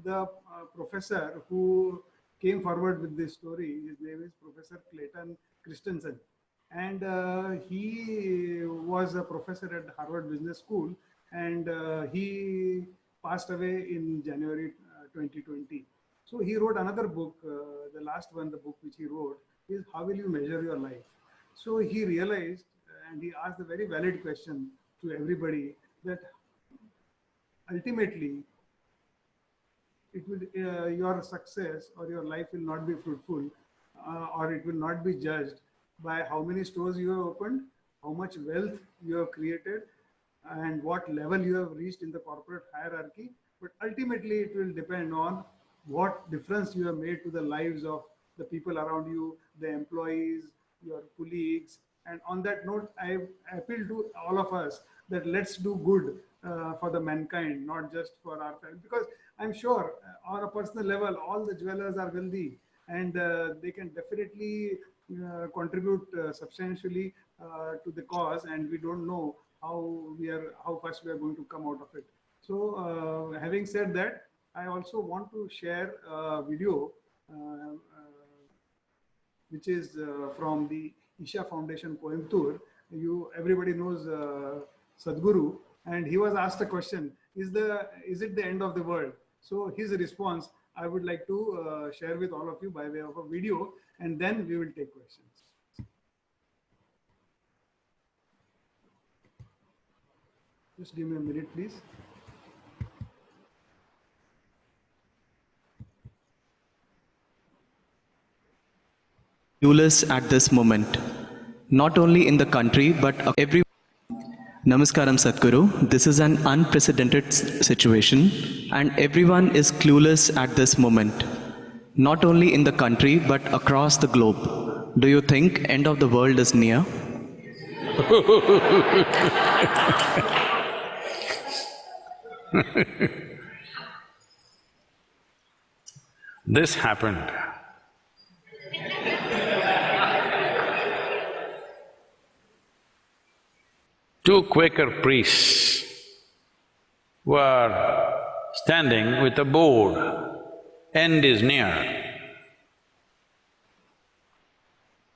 The professor who came forward with this story, his name is Professor Clayton Christensen. And he was a professor at Harvard Business School, and he passed away in January 2020. So he wrote another book, the last one, the book which he wrote is How Will You Measure Your Life? So he realized, and he asked a very valid question to everybody, that ultimately it will, your success or your life will not be fruitful, or it will not be judged by how many stores you have opened, how much wealth you have created, and what level you have reached in the corporate hierarchy. But ultimately, it will depend on what difference you have made to the lives of the people around you, the employees, your colleagues. And on that note, I appeal to all of us that let's do good for the mankind, not just for our family. Because I'm sure on a personal level, all the jewelers are wealthy, and they can definitely contribute substantially to the cause, and we don't know how fast we are going to come out of it. So having said that, I also want to share a video which is from the Isha Foundation Coimbatore. Everybody knows Sadhguru, and he was asked a question: Is it the end of the world? So his response I would like to share with all of you by way of a video, and then we will take questions. Just give me a minute, please. Clueless at this moment, not only in the country but every. Namaskaram Sadhguru, this is an unprecedented situation and everyone is clueless at this moment, not only in the country but across the globe. Do you think end of the world is near? This happened. Two Quaker priests were standing with a board, "End is near."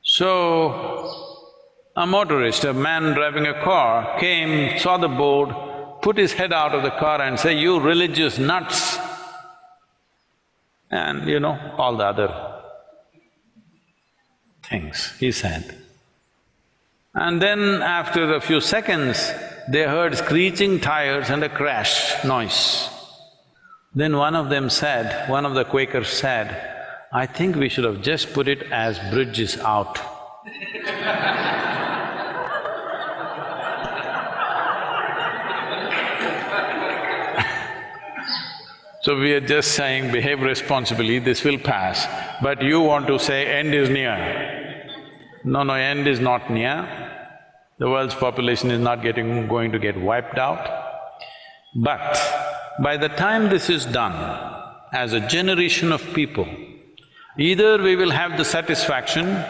So, a motorist, a man driving a car, came, saw the board, put his head out of the car and said, "You religious nuts!" And you know, all the other things he said. And then after a few seconds, they heard screeching tires and a crash noise. Then one of them said, one of the Quakers said, "I think we should have just put it as bridge is out." So we are just saying, behave responsibly, this will pass, but you want to say end is near. No, end is not near. The world's population is not going to get wiped out. But by the time this is done, as a generation of people, either we will have the satisfaction,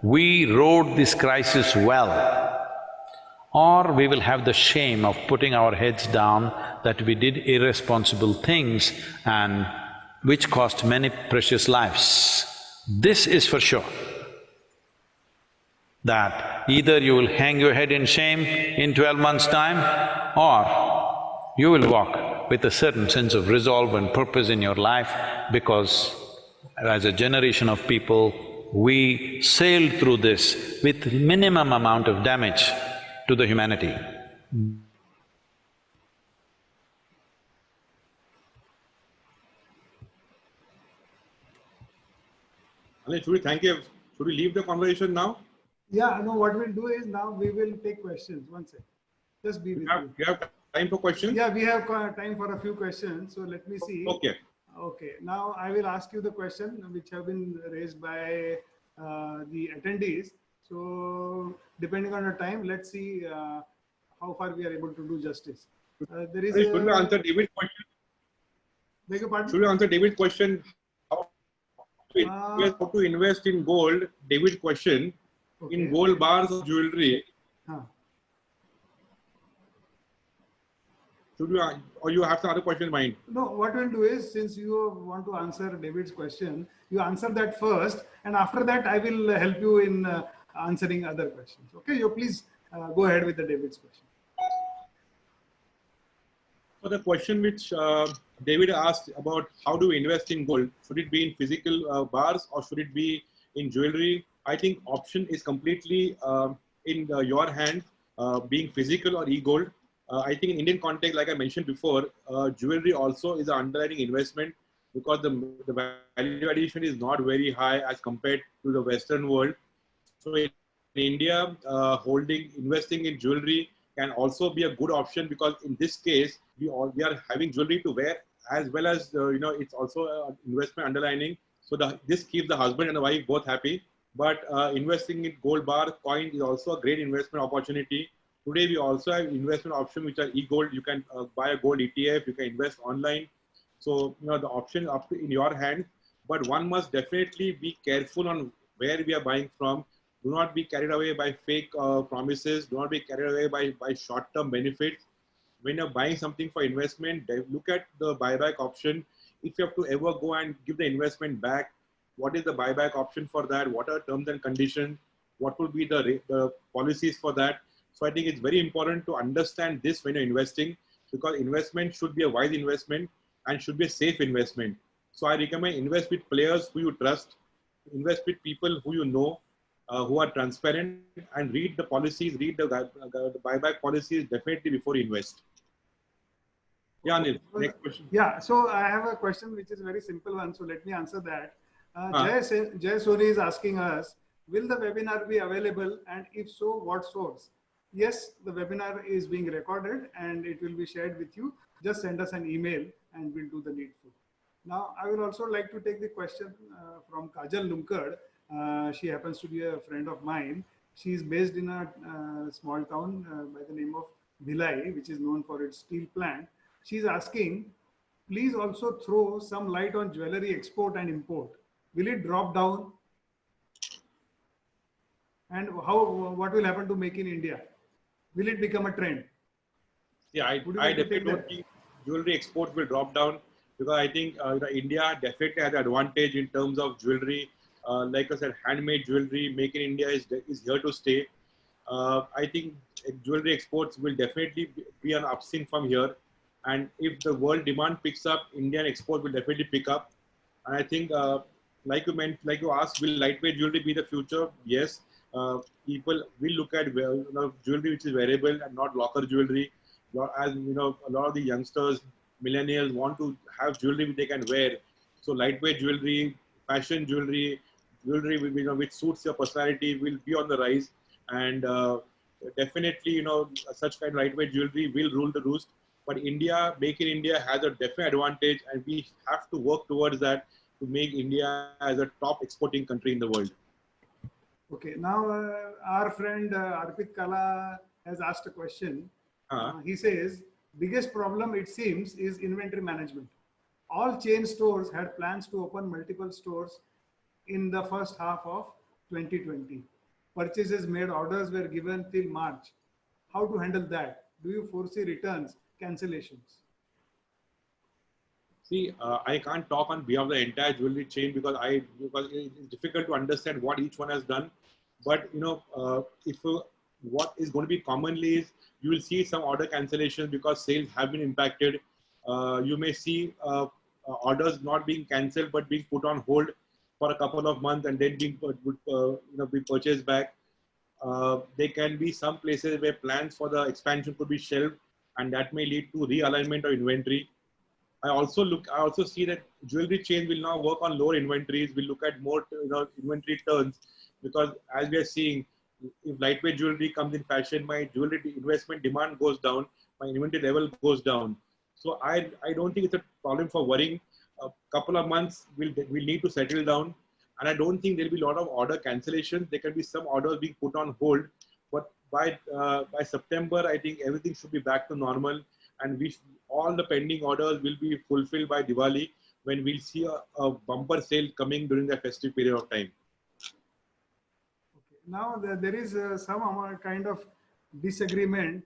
we rode this crisis well, or we will have the shame of putting our heads down that we did irresponsible things and which cost many precious lives. This is for sure, that either you will hang your head in shame in 12 months' time, or you will walk with a certain sense of resolve and purpose in your life, because as a generation of people, we sailed through this with minimum amount of damage to the humanity. Anil, should we leave the conversation now? Yeah, no, what we'll do is now we will take questions. One second. Just be with me. You have time for questions? Yeah, we have time for a few questions. So let me see. Okay. Okay. Now I will ask you the question which have been raised by the attendees. So depending on the time, let's see how far we are able to do justice. There is Should we answer David's question? Beg your pardon? Should we answer David's question? How to invest in gold? David's question. Okay. In gold bars or jewelry. Should we, or you have some other question in mind? No, what we'll do is, since you want to answer David's question, you answer that first, and after that I will help you in answering other questions. Okay, you please go ahead with the David's question. So the question which David asked about how do we invest in gold, should it be in physical bars or should it be in jewelry? I think option is completely in your hand, being physical or e-gold. I think in Indian context, like I mentioned before, jewelry also is an underlying investment because the value addition is not very high as compared to the Western world. So in India, investing in jewelry can also be a good option because in this case, we are having jewelry to wear as well as, it's also an investment underlining. So this keeps the husband and the wife both happy. But investing in gold bar coin is also a great investment opportunity. Today, we also have investment options which are e-gold. You can buy a gold ETF. You can invest online. So, the option is up to in your hand. But one must definitely be careful on where we are buying from. Do not be carried away by fake promises. Do not be carried away by short-term benefits. When you're buying something for investment, look at the buyback option. If you have to ever go and give the investment back, what is the buyback option for that? What are terms and conditions? What will be the policies for that? So I think it's very important to understand this when you're investing, because investment should be a wise investment and should be a safe investment. So I recommend invest with players who you trust, invest with people who you know, who are transparent, and read the policies, read the buyback policies definitely before you invest. Yeah, Anil, next question. Yeah, so I have a question which is a very simple one. So let me answer that. Jay Soni is asking us, will the webinar be available? And if so, what source? Yes, the webinar is being recorded and it will be shared with you. Just send us an email and we'll do the needful. Now, I would also like to take the question from Kajal Lumkad. She happens to be a friend of mine. She is based in a small town by the name of Bhilai, which is known for its steel plant. She's asking, please also throw some light on jewelry export and import. Will it drop down? And what will happen to Make in India? Will it become a trend? Yeah, I definitely don't think jewelry exports will drop down, because I think India definitely has an advantage in terms of jewelry. Like I said, handmade jewelry, Make in India is here to stay. I think jewelry exports will definitely be an upswing from here. And if the world demand picks up, Indian export will definitely pick up. And I think, like you asked, will lightweight jewelry be the future? Yes. People will look at jewelry which is wearable and not locker jewelry. As you know, a lot of the youngsters, millennials want to have jewelry which they can wear. So lightweight jewelry, fashion jewelry, which suits your personality will be on the rise. And definitely, such kind of lightweight jewelry will rule the roost. But India, Make in India has a definite advantage, and we have to work towards that to make India as a top exporting country in the world. Okay, now our friend Arpit Kala has asked a question. He says, biggest problem it seems is inventory management. All chain stores had plans to open multiple stores in the first half of 2020. Purchases made, orders were given till March. How to handle that? Do you foresee returns, cancellations? See, I can't talk on behalf of the entire jewelry chain because it's difficult to understand what each one has done. But what is going to be commonly is you will see some order cancellations because sales have been impacted. You may see orders not being cancelled but being put on hold for a couple of months and then being be purchased back. There can be some places where plans for the expansion could be shelved, and that may lead to realignment of inventory. I also see that jewelry chain will now work on lower inventories. We'll look at more inventory turns, because as we are seeing, if lightweight jewelry comes in fashion, my jewelry investment demand goes down, my inventory level goes down. So I don't think it's a problem for worrying. A couple of months we'll need to settle down, and I don't think there'll be a lot of order cancellations. There can be some orders being put on hold, but by September, I think everything should be back to normal, and all the pending orders will be fulfilled by Diwali, when we'll see a bumper sale coming during the festive period of time. Okay. Now there is some kind of disagreement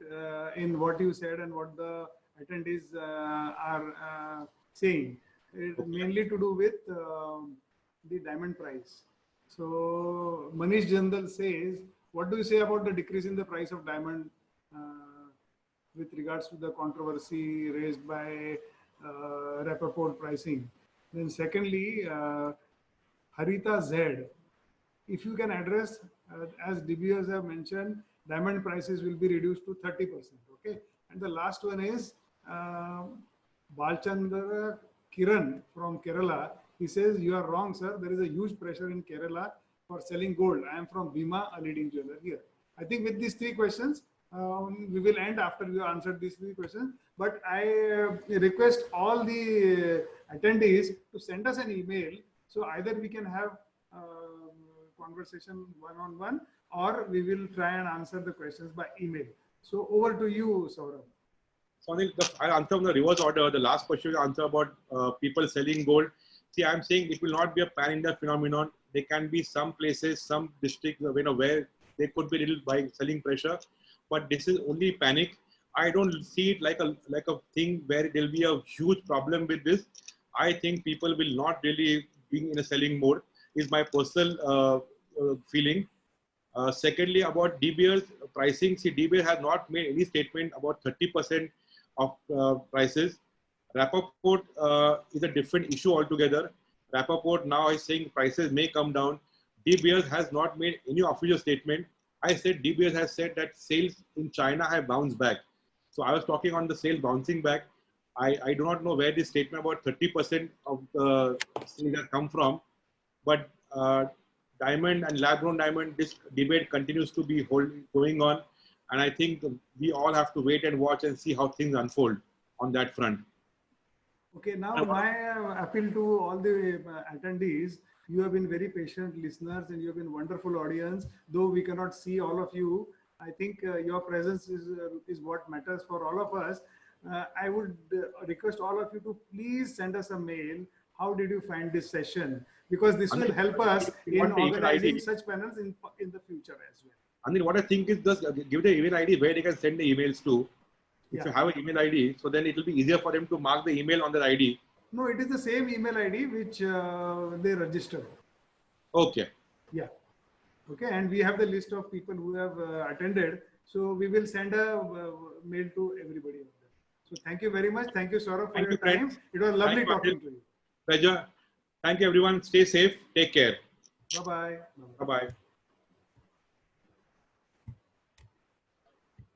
in what you said and what the attendees are saying. It's mainly to do with the diamond price. So Manish Jandal says, what do you say about the decrease in the price of diamond with regards to the controversy raised by Rappaport pricing? Then secondly, Harita Z, if you can address, as DBOs have mentioned, diamond prices will be reduced to 30%. Okay. And the last one is Balchandra Kiran from Kerala. He says, you are wrong, sir. There is a huge pressure in Kerala for selling gold. I am from Bhima, a leading jeweler here. I think with these three questions, we will end after we have answered these three questions. But I request all the attendees to send us an email. So either we can have conversation one-on-one, or we will try and answer the questions by email. So over to you, Saurabh. So Anil, I'll answer in the reverse order. The last question you answer about people selling gold. See, I'm saying it will not be a pan-India phenomenon. There can be some places, some districts, where there could be little buy selling pressure, but this is only panic. I don't see it like a thing where there'll be a huge problem with this. I think people will not really be in a selling mode. Is my personal feeling. Secondly, about De Beers pricing. See, De Beers has not made any statement about 30% of prices. Rappaport is a different issue altogether. Rappaport now is saying prices may come down. De Beers has not made any official statement. I said De Beers has said that sales in China have bounced back. So I was talking on the sales bouncing back. I do not know where this statement about 30% of the sales has come from, but diamond and lab-grown diamond, this debate continues to be going on, and I think we all have to wait and watch and see how things unfold on that front. Okay, now my appeal to all the attendees. You have been very patient listeners, and you have been wonderful audience. Though we cannot see all of you, I think your presence is what matters for all of us. I would request all of you to please send us a mail. How did you find this session? Because this will help us in organizing such panels in the future as well. Anil, what I think is just give the email ID where they can send the emails to. If you have an email ID, so then it will be easier for them to mark the email on their ID. No, it is the same email ID which they registered. Okay. Yeah. Okay, and we have the list of people who have attended. So we will send a mail to everybody of them. So thank you very much. Thank you, Saurabh, for your time. Friends. It was lovely talking to you. Pleasure. Thank you, everyone. Stay safe. Take care. Bye-bye. Bye-bye.